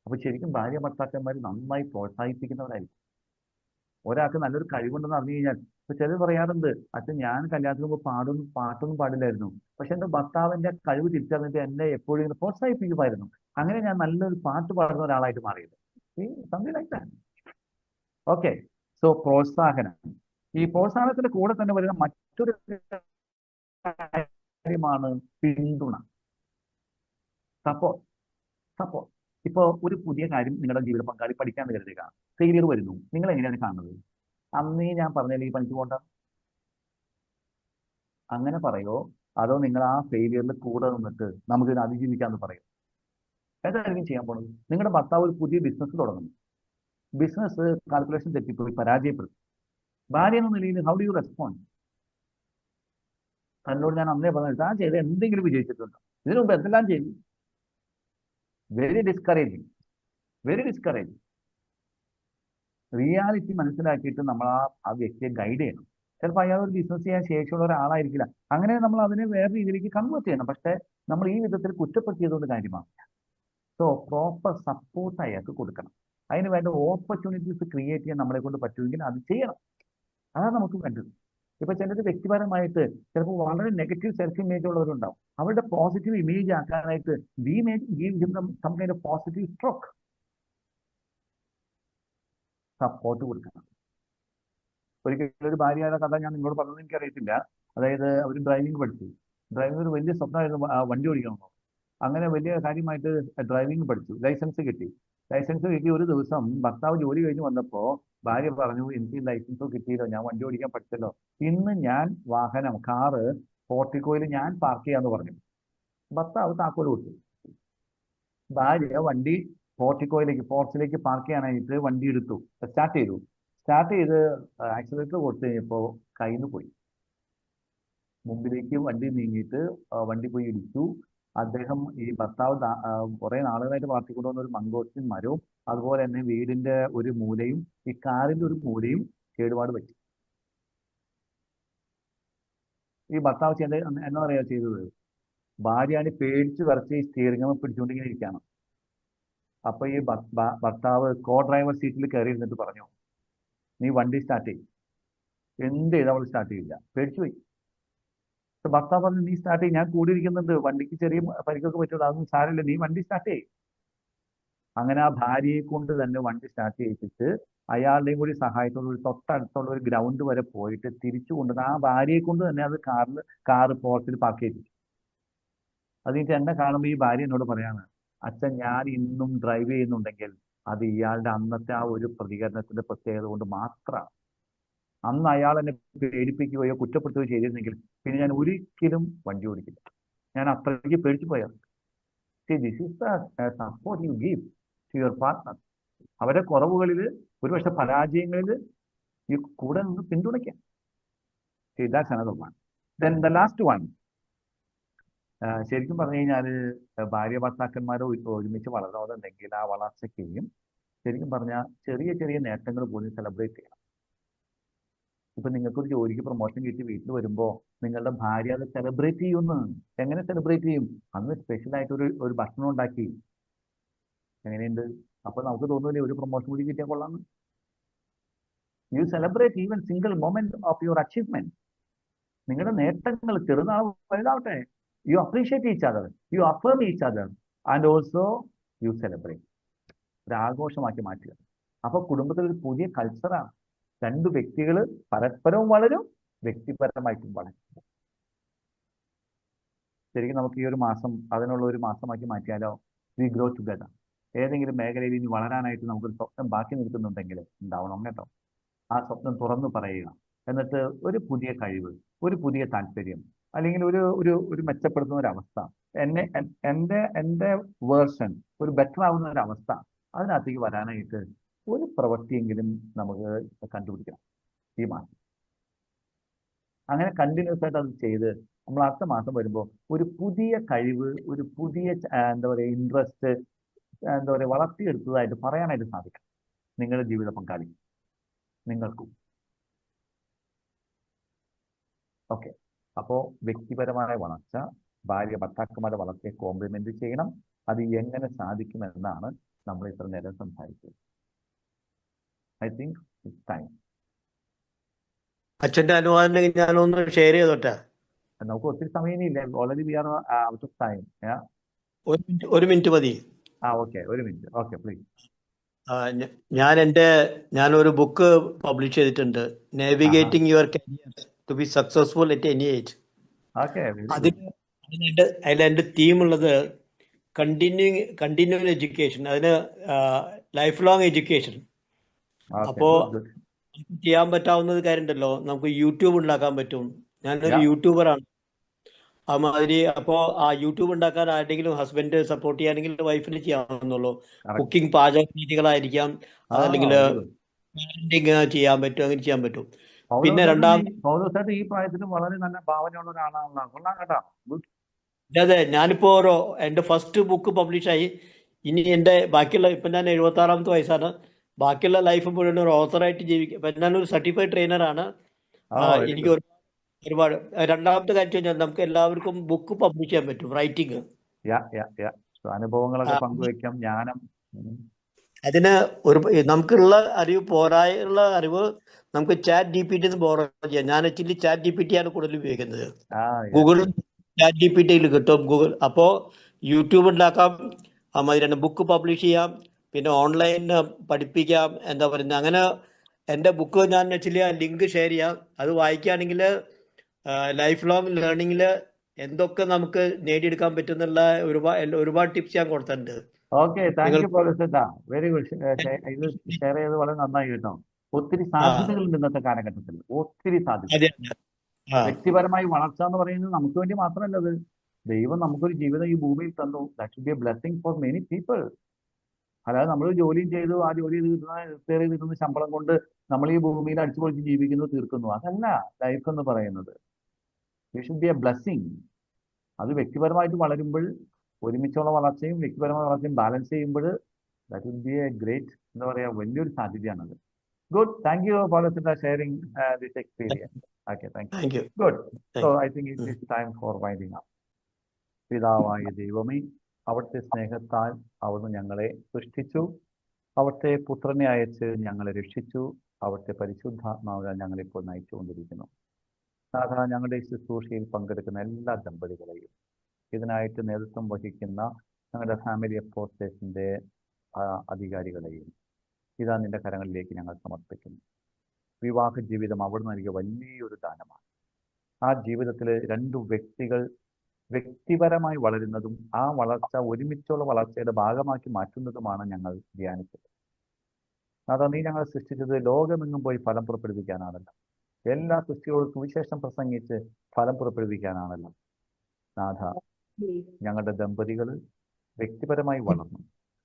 അപ്പൊ ശരിക്കും ഭാര്യ ഭർത്താക്കന്മാർ നന്നായി പ്രോത്സാഹിപ്പിക്കുന്നവരായിരിക്കും. ഒരാൾക്ക് നല്ലൊരു കഴിവുണ്ടെന്ന് അറിഞ്ഞു കഴിഞ്ഞാൽ, ഇപ്പൊ ചിലർ പറയാറുണ്ട്, അച്ഛൻ ഞാൻ കല്യാണത്തിന് മുമ്പ് പാട്ടൊന്നും പാടില്ലായിരുന്നു, പക്ഷെ എന്റെ ഭർത്താവിന്റെ കഴിവ് തിരിച്ചറിഞ്ഞിട്ട് എന്നെ എപ്പോഴും ഇങ്ങനെ പ്രോത്സാഹിപ്പിക്കുമായിരുന്നു. അങ്ങനെ ഞാൻ നല്ലൊരു പാട്ട് പാടുന്ന ഒരാളായിട്ട് മാറിയത്. Something like that. Okay, so പ്രോത്സാഹനം. ഈ പ്രോത്സാഹനത്തിന്റെ കൂടെ തന്നെ വരുന്ന മറ്റൊരു കാര്യമാണ് പിന്തുണ, സപ്പോർട്ട്. ഇപ്പോ ഒരു പുതിയ കാര്യം നിങ്ങളുടെ ജീവിത പങ്കാളി പഠിക്കാൻ കരുതുക, ഫെയിലിയർ വരുന്നു, നിങ്ങൾ എങ്ങനെയാണ് കാണുന്നത്? അന്നേ ഞാൻ പറഞ്ഞാൽ ഈ പണിക്ക് പോകണ്ട, അങ്ങനെ പറയോ? അതോ നിങ്ങൾ ആ ഫെയിലിയറിൽ കൂടെ നിന്നിട്ട് നമുക്കിത് അതിജീവിക്കാമെന്ന് പറയും? ഏതായിരിക്കും ചെയ്യാൻ പോണത്? നിങ്ങളുടെ ഭർത്താവ് ഒരു പുതിയ ബിസിനസ് തുടങ്ങുന്നു, ബിസിനസ് കാൽക്കുലേഷൻ തെറ്റിപ്പോയി പരാജയപ്പെടും. ഭാര്യ എന്ന നിലയിൽ ഹൗ ഡു യു റെസ്പോണ്ട്? തന്നോട് ഞാൻ അന്നേ പറഞ്ഞു, താൻ ചെയ്ത് എന്തെങ്കിലും വിജയിച്ചിട്ടുണ്ടോ? ഇതിനു മുമ്പ് എന്തെല്ലാം ചെയ്തു? Very discouraging. റിയാലിറ്റി മനസ്സിലാക്കിയിട്ട് നമ്മൾ ആ വ്യക്തിയെ ഗൈഡ് ചെയ്യണം. ചിലപ്പോൾ അയാൾ ഒരു ബിസിനസ് ചെയ്യാൻ ശേഷിയുള്ള ഒരാളായിരിക്കില്ല, അങ്ങനെ നമ്മൾ അതിനെ വേറെ രീതിയിലേക്ക് കൺവേർട്ട് ചെയ്യണം. പക്ഷെ നമ്മൾ ഈ വിധത്തിൽ കുറ്റപ്പെടുത്തിയതുകൊണ്ട് കാര്യമാവില്ല. സോ പ്രോപ്പർ സപ്പോർട്ട് അയാൾക്ക് കൊടുക്കണം. അതിന് വേണ്ട ഓപ്പർച്യൂണിറ്റീസ് ക്രിയേറ്റ് ചെയ്യാൻ നമ്മളെ കൊണ്ട് പറ്റുമെങ്കിൽ അത് ചെയ്യണം. അതാണ് നമുക്ക് വേണ്ടത്. ഇപ്പൊ ചിലർ വ്യക്തിപരമായിട്ട് ചിലപ്പോൾ വളരെ നെഗറ്റീവ് സെൽഫ് ഇമേജ് ഉള്ളവരുണ്ടാവും. അവരുടെ പോസിറ്റീവ് ഇമേജ് ആക്കാനായിട്ട് we may give him some kind of positive stroke. Support കൊടുക്കണം. ഒരിക്കലും ഒരു ഭാര്യയുടെ കഥ ഞാൻ നിങ്ങളോട് പറഞ്ഞത് എനിക്കറിയത്തില്ല. അതായത് അവർ ഡ്രൈവിംഗ് പഠിച്ചു. ഡ്രൈവിംഗ് ഒരു വലിയ സ്വപ്നമായിരുന്നു, വണ്ടി ഓടിക്കണമെന്നോ. അങ്ങനെ വലിയ കാര്യമായിട്ട് ഡ്രൈവിംഗ് പഠിച്ചു, ലൈസൻസ് കിട്ടി. ഒരു ദിവസം ഭർത്താവ് ജോലി കഴിഞ്ഞ് വന്നപ്പോൾ ഭാര്യ പറഞ്ഞു, എനിക്ക് ലൈസൻസ് കിട്ടിയല്ലോ, ഞാൻ വണ്ടി ഓടിക്കാൻ പഠിച്ചല്ലോ, ഇന്ന് ഞാൻ കാറ് പോർട്ടിക്കോയിൽ ഞാൻ പാർക്ക് ചെയ്യാന്ന് പറഞ്ഞു. ഭർത്താവ് താക്കോൽ കൊടുത്തു. ഭാര്യ വണ്ടി പോർച്ചിലേക്ക് പാർക്ക് ചെയ്യാനായിട്ട് വണ്ടി എടുത്തു, സ്റ്റാർട്ട് ചെയ്ത് ആക്സിലേറ്റർ കൊടുത്തു കഴിഞ്ഞപ്പോൾ കയ്യിൽ നിന്ന് പോയി. മുമ്പിലേക്ക് വണ്ടി നീങ്ങിയിട്ട് വണ്ടി പോയി ഇടിച്ചു. അദ്ദേഹം, ഈ ഭർത്താവ് കുറെ നാളുകളായിട്ട് വളർത്തിക്കൊണ്ടുവന്ന ഒരു മംഗോസ്റ്റിൻ മരവും അതുപോലെ തന്നെ വീടിന്റെ ഒരു മൂലയും ഈ കാറിന്റെ ഒരു മൂലയും കേടുപാട് പറ്റി. ഈ ഭർത്താവ് എന്താ പറയാ ചെയ്തത്? ഭാര്യയാണ് പേടിച്ച് വരച്ച് ഈ സ്റ്റിയറിംഗ് പിടിച്ചുകൊണ്ടിങ്ങനെ ഇരിക്കുകയാണ്. അപ്പൊ ഈ ഭർത്താവ് കോ ഡ്രൈവർ സീറ്റിൽ കയറി ഇരുന്നിട്ട് പറഞ്ഞു, നീ വണ്ടി സ്റ്റാർട്ട് ചെയ്യും. എന്ത് ചെയ്ത് അവൾ സ്റ്റാർട്ട് ചെയ്യില്ല, പേടിച്ചു പോയി. ഭർത്താവ് പറഞ്ഞു നീ സ്റ്റാർട്ട് ചെയ്യും, ഞാൻ കൂടി ഇരിക്കുന്നുണ്ട്, വണ്ടിക്ക് ചെറിയ പരിക്കൊക്കെ പറ്റുള്ളൂ, അതൊന്നും സാരമില്ല, നീ വണ്ടി സ്റ്റാർട്ട് ചെയ്യും. അങ്ങനെ ആ ഭാര്യയെ കൊണ്ട് തന്നെ വണ്ടി സ്റ്റാർട്ട് ചെയ്യിപ്പിച്ച് അയാളുടെയും കൂടി സഹായത്തോട് ഒരു തൊട്ടടുത്തുള്ള ഒരു ഗ്രൗണ്ട് വരെ പോയിട്ട് തിരിച്ചു കൊണ്ടുവന്ന് ആ ഭാര്യയെ കൊണ്ട് തന്നെ അത് കാറ് പോർച്ചിൽ പാർക്ക് ചെയ്യിപ്പിച്ചു. അത് കഴിഞ്ഞിട്ട് എന്നെ കാണുമ്പോൾ ഈ ഭാര്യ എന്നോട് പറയാണ്, അച്ഛൻ ഞാൻ ഇന്നും ഡ്രൈവ് ചെയ്യുന്നുണ്ടെങ്കിൽ അത് ഇയാളുടെ അന്നത്തെ ആ ഒരു പ്രതികരണത്തിന്റെ പ്രത്യേകത കൊണ്ട് മാത്രമാണ്. അന്ന് അയാൾ എന്നെ പേടിപ്പിക്കുകയോ കുറ്റപ്പെടുത്തുകയോ ചെയ്തിരുന്നെങ്കിൽ പിന്നെ ഞാൻ ഒരിക്കലും വണ്ടി ഓടിക്കില്ല. ഞാൻ അത്രയ്ക്ക് പേടിച്ചു പോയത്. This is the support you give to your partner. അവരുടെ കുറവുകളിൽ, ഒരുപക്ഷെ പരാജയങ്ങളിൽ ഈ കൂടെ നിന്ന് പിന്തുണയ്ക്കാം. That's another one. Then the last one, ശരിക്കും പറഞ്ഞു കഴിഞ്ഞാൽ ഭാര്യ ഭർത്താക്കന്മാർ ഒരുമിച്ച് വളർന്നതെങ്കിൽ ആ വളർച്ചയ്ക്കും ശരിക്കും പറഞ്ഞാൽ ചെറിയ ചെറിയ നേട്ടങ്ങൾ പോലും സെലിബ്രേറ്റ് ചെയ്യണം. ഇപ്പൊ നിങ്ങൾക്കൊരു ജോലിക്ക് പ്രൊമോഷൻ കിട്ടി വീട്ടിൽ വരുമ്പോൾ നിങ്ങളുടെ ഭാര്യ അത് സെലിബ്രേറ്റ് ചെയ്യുമെന്ന്. എങ്ങനെ സെലിബ്രേറ്റ് ചെയ്യും? അന്ന് സ്പെഷ്യലായിട്ട് ഒരു ഭക്ഷണം ഉണ്ടാക്കി. എങ്ങനെയുണ്ട്? അപ്പൊ നമുക്ക് തോന്നുന്നില്ലേ ഒരു പ്രൊമോഷൻ കൂടി കിട്ടിയാൽ കൊള്ളാന്ന്? You celebrate even single moment of your achievement. നിങ്ങളുടെ നേട്ടങ്ങൾ ചെറുതാവും വലുതാവട്ടെ, you appreciate each other, you affirm each other and also you celebrate. ഒരു ആഘോഷമാക്കി മാറ്റുക. അപ്പൊ കുടുംബത്തിൽ ഒരു പുതിയ കൾച്ചറാണ്. രണ്ട് വ്യക്തികൾ പരസ്പരവും വളരും, വ്യക്തിപരമായിട്ടും വളരും. ശരിക്കും നമുക്ക് ഈ ഒരു മാസം അതിനുള്ള ഒരു മാസമാക്കി മാറ്റിയാലോ? We grow together. ഏതെങ്കിലും മേഖലയിൽ ഇനി വളരാനായിട്ട് നമുക്കൊരു സ്വപ്നം ബാക്കി നിൽക്കുന്നുണ്ടെങ്കിൽ ഉണ്ടാവണം കേട്ടോ. ആ സ്വപ്നം തുറന്നു പറയുക. എന്നിട്ട് ഒരു പുതിയ കഴിവ്, ഒരു പുതിയ താല്പര്യം, അല്ലെങ്കിൽ ഒരു ഒരു ഒരു മെച്ചപ്പെടുത്തുന്ന ഒരു അവസ്ഥ, എൻ്റെ വേർഷൻ ഒരു ബെറ്റർ ആവുന്ന ഒരു അവസ്ഥ, അതിനകത്തേക്ക് വരാനായിട്ട് ഒരു പ്രവൃത്തിയെങ്കിലും നമുക്ക് കണ്ടുപിടിക്കണം ഈ മാസം. അങ്ങനെ കണ്ടിന്യൂസ് ആയിട്ട് അത് ചെയ്ത് നമ്മൾ അടുത്ത മാസം വരുമ്പോൾ ഒരു പുതിയ കഴിവ്, ഒരു പുതിയ എന്താ പറയുക ഇൻട്രസ്റ്റ്, എന്താ പറയുക വളർത്തിയെടുത്തതായിട്ട് പറയാനായിട്ട് സാധിക്കണം നിങ്ങളുടെ ജീവിത പങ്കാളി നിങ്ങൾക്കും. ഓക്കെ. അപ്പോൾ വ്യക്തിപരമായ വളർച്ച, ഭാര്യ ഭർത്താക്കന്മാരുടെ വളർച്ചയെ കോംപ്ലിമെന്റ് ചെയ്യണം. അത് എങ്ങനെ സാധിക്കുമെന്നാണ് നമ്മൾ ഇത്ര നേരം സംസാരിച്ചത്. I think it's time. അച്ഛന്റെ അനുവാദം ഞാനൊന്ന് ഷെയർ ചെയ്തോട്ടെ. നമുക്ക് ഒത്തിരി സമയമില്ല. Already we are out of time. ഒരു മിനിറ്റ് മതി. ഓക്കെ, ഒരു മിനിറ്റ്. Okay, please. ഞാനൊരു ബുക്ക് പബ്ലിഷ് ചെയ്തിട്ടുണ്ട്, navigating your career to be successful at any age. അതിലെന്റെ തീം ഉള്ളത് കണ്ടിന്യൂങ് എഡ്യൂക്കേഷൻ, അതിന് ലൈഫ് ലോങ് എഡ്യൂക്കേഷൻ. അപ്പോ നമുക്ക് ചെയ്യാൻ പറ്റാവുന്നത് കാര്യമുണ്ടല്ലോ, നമുക്ക് യൂട്യൂബ് ഉണ്ടാക്കാൻ പറ്റും. ഞാനൊരു യൂട്യൂബറാണ്. അതുമാതിരി അപ്പോൾ ആ യൂട്യൂബ് ഉണ്ടാക്കാൻ ആരുടെങ്കിലും ഹസ്ബൻഡ് സപ്പോർട്ട് ചെയ്യാനെങ്കിൽ വൈഫിന് ചെയ്യാവുന്നുള്ളൂ. കുക്കിംഗ്, പാചക രീതികളായിരിക്കാം, അതല്ലെങ്കിൽ പാരന്റിങ് ചെയ്യാൻ പറ്റും, അങ്ങനെ ചെയ്യാൻ പറ്റും. പിന്നെ രണ്ടാമത് ഈ പ്രായത്തിൽ വളരെ നല്ല ഭാവനയുള്ള ഒരാളാണല്ലോ. കൊള്ളാം കേട്ടോ. അതെ, ഞാനിപ്പോ എന്റെ ഫസ്റ്റ് ബുക്ക് പബ്ലിഷായി. ഇനി എന്റെ ബാക്കിയുള്ള, ഇപ്പൊ ഞാൻ 76ാമത്തെ വയസ്സാണ്. ബാക്കിയുള്ള ലൈഫ് മുഴുവൻ ഒരു ഓഥറായിട്ട് ജീവിക്കും. ഇപ്പൊ ഞാനൊരു സർട്ടിഫൈഡ് ട്രെയിനറാണ്. എനിക്ക് ഒരുപാട് രണ്ടാമത്തെ കാര്യം വെച്ചാൽ നമുക്ക് എല്ലാവർക്കും ബുക്ക് പബ്ലിഷ് ചെയ്യാൻ പറ്റും, റൈറ്റിംഗ്. അനുഭവങ്ങളൊക്കെ പങ്കുവയ്ക്കാം, ജ്ഞാനം. അതിന് നമുക്കുള്ള അറിവ് പോരായുള്ള അറിവ് നമുക്ക് ചാറ്റ് GPT ബോറോ ചെയ്യാം. ഞാൻ ആക്ച്വലി ചാറ്റ് GPT ആണ് കൂടുതൽ ഉപയോഗിക്കുന്നത്. ഗൂഗിളിൽ ചാറ്റ് GPT കിട്ടും. ഗൂഗിൾ. അപ്പോൾ യൂട്യൂബ് ഉണ്ടാക്കാം, അതുമാതിരി ബുക്ക് പബ്ലിഷ് ചെയ്യാം, പിന്നെ ഓൺലൈൻ പഠിപ്പിക്കാം. എന്താ പറയുന്നത്, അങ്ങനെ എൻ്റെ ബുക്ക് ഞാൻ ആക്ച്വലി ആ ലിങ്ക് ഷെയർ ചെയ്യാം. അത് വായിക്കുകയാണെങ്കിൽ ലൈഫ് ലോങ് ലേണിംഗിൽ എന്തൊക്കെ നമുക്ക് നേടിയെടുക്കാൻ പറ്റുന്നുള്ള ഒരുപാട് ടിപ്സ് ഞാൻ കൊടുത്തിട്ടുണ്ട്. Okay, thank you very good. ഇത് ഷെയർ ചെയ്ത് വളരെ നന്നായി കേട്ടോ. ഒത്തിരി സാധ്യതകളുണ്ട് ഇന്നത്തെ കാലഘട്ടത്തിൽ, ഒത്തിരി സാധ്യത. വ്യക്തിപരമായി വളർച്ച എന്ന് പറയുന്നത് നമുക്ക് വേണ്ടി മാത്രമല്ല, അത് ദൈവം നമുക്കൊരു ജീവിതം ഈ ഭൂമിയിൽ തന്നു. That should be a blessing for many people. അതായത് നമ്മൾ ജോലിയും ചെയ്തു, ആ ജോലി കിട്ടുന്ന ശമ്പളം കൊണ്ട് നമ്മൾ ഈ ഭൂമിയിൽ അടിച്ചു പൊളിച്ച് ജീവിക്കുന്നു, തീർക്കുന്നു. അതല്ല ലൈഫ് എന്ന് പറയുന്നത്. It should be a blessing. അത് വ്യക്തിപരമായിട്ട് വളരുമ്പോൾ, ഒരുമിച്ചുള്ള വളർച്ചയും വ്യക്തിപരമായ വളർച്ചയും ബാലൻസ് ചെയ്യുമ്പോൾ that will be a great, എന്താ പറയുക, വലിയൊരു സാധ്യതയാണത്. Good. Thank you for sharing this experience. Okay, thank you. Good. So I think it is time for winding up. പിതാവായ ദൈവമേ, അവിടുത്തെ സ്നേഹത്താൽ അവിടുന്ന് ഞങ്ങളെ സൃഷ്ടിച്ചു, അവിടുത്തെ പുത്രനെ അയച്ച് ഞങ്ങളെ രക്ഷിച്ചു, അവിടുത്തെ പരിശുദ്ധാത്മാവിനാൽ ഞങ്ങളിപ്പോൾ നയിച്ചുകൊണ്ടിരിക്കുന്നു. സാധാരണ ഞങ്ങളുടെ ഈ ശുശ്രൂഷയിൽ പങ്കെടുക്കുന്ന എല്ലാ ദമ്പതികളെയും, ഇതിനായിട്ട് നേതൃത്വം വഹിക്കുന്ന ഞങ്ങളുടെ ഫാമിലി അപ്പോസ്റ്റേഴ്സിൻ്റെ അധികാരികളെയും ഇതാ നിന്റെ കരങ്ങളിലേക്ക് ഞങ്ങൾ സമർപ്പിക്കുന്നു. വിവാഹ ജീവിതം അവിടെ നൽകിയ വലിയൊരു ദാനമാണ്. ആ ജീവിതത്തിൽ രണ്ടു വ്യക്തികൾ വ്യക്തിപരമായി വളരുന്നതും ആ വളർച്ച ഒരുമിച്ചുള്ള വളർച്ചയുടെ ഭാഗമാക്കി മാറ്റുന്നതുമാണ് ഞങ്ങൾ ധ്യാനിച്ചത്. അതാ നീ ഞങ്ങളെ സൃഷ്ടിച്ചത് ലോകമെങ്ങും പോയി ഫലം പുറപ്പെടുവിക്കാനാണല്ലോ. എല്ലാ സൃഷ്ടികൾക്കും വിശേഷം പ്രസംഗിച്ച് ഫലം പുറപ്പെടുവിക്കാനാണല്ലോ. നാഥ, ഞങ്ങളുടെ ദമ്പതികൾ വ്യക്തിപരമായി വളർന്നു,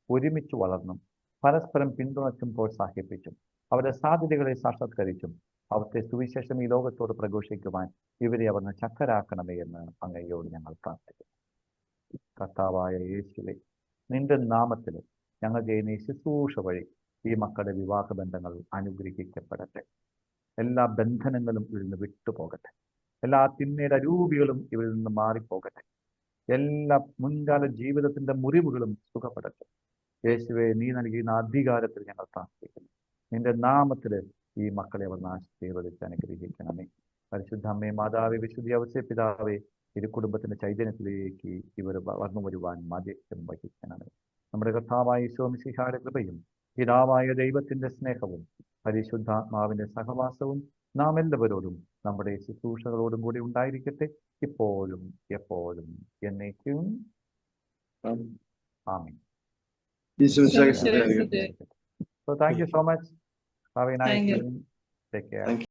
ഒരുമിച്ച് വളർന്നു, പരസ്പരം പിന്തുണച്ചും പ്രോത്സാഹിപ്പിച്ചും അവരുടെ സാധ്യതകളെ സാക്ഷാത്കരിച്ചും അവിടുത്തെ സുവിശേഷം ഈ ലോകത്തോട് പ്രഘോഷിക്കുവാൻ ഇവരെ അവിടുന്ന് ചക്കരാക്കണമേ എന്ന് അങ്ങയോട് ഞങ്ങൾ പ്രാർത്ഥിക്കുന്നു. കർത്താവായ യേശുവേ, നിന്റെ നാമത്തിൽ ഞങ്ങൾ ചെയ്യുന്ന ഈ ശുശ്രൂഷ വഴി ഈ മക്കളുടെ വിവാഹ ബന്ധങ്ങൾ അനുഗ്രഹിക്കപ്പെടട്ടെ. എല്ലാ ബന്ധനങ്ങളും ഇവരിൽ നിന്ന് വിട്ടുപോകട്ടെ. എല്ലാ തിന്മയുടെ അരൂപികളും ഇവരിൽ നിന്ന് മാറിപ്പോകട്ടെ. എല്ലാ മുൻകാല ജീവിതത്തിന്റെ മുറിവുകളും സുഖപ്പെടട്ടെ. യേശുവെ, നീ നൽകിയ അധികാരത്തിൽ ഞങ്ങൾ പ്രാർത്ഥിക്കുന്നു. നിന്റെ നാമത്തിൽ ഈ മക്കളെ അവർ ആശീർവദിച്ച് അനുഗ്രഹിക്കണമേ. പരിശുദ്ധ അമ്മേ, മാതാവേ, വിശുദ്ധ ഔസേ പിതാവേ, ഇരു കുടുംബത്തിന്റെ ചൈതന്യത്തിലേക്ക് ഇവർ വളർന്നു വരുവാൻ മാധ്യസ്ഥം വഹിക്കണമേ. നമ്മുടെ കർത്താവായ ഈശോ മിശിഹായുടെ കൃപയും പിതാവായ ദൈവത്തിന്റെ സ്നേഹവും പരിശുദ്ധാത്മാവിന്റെ സഹവാസവും നാം എല്ലാവരോടും നമ്മുടെ ശുശ്രൂഷകളോടും കൂടി ഉണ്ടായിരിക്കട്ടെ, ഇപ്പോഴും എപ്പോഴും എന്നേക്കും. ആമീൻ. So thank you so much. Have a nice evening. Take care.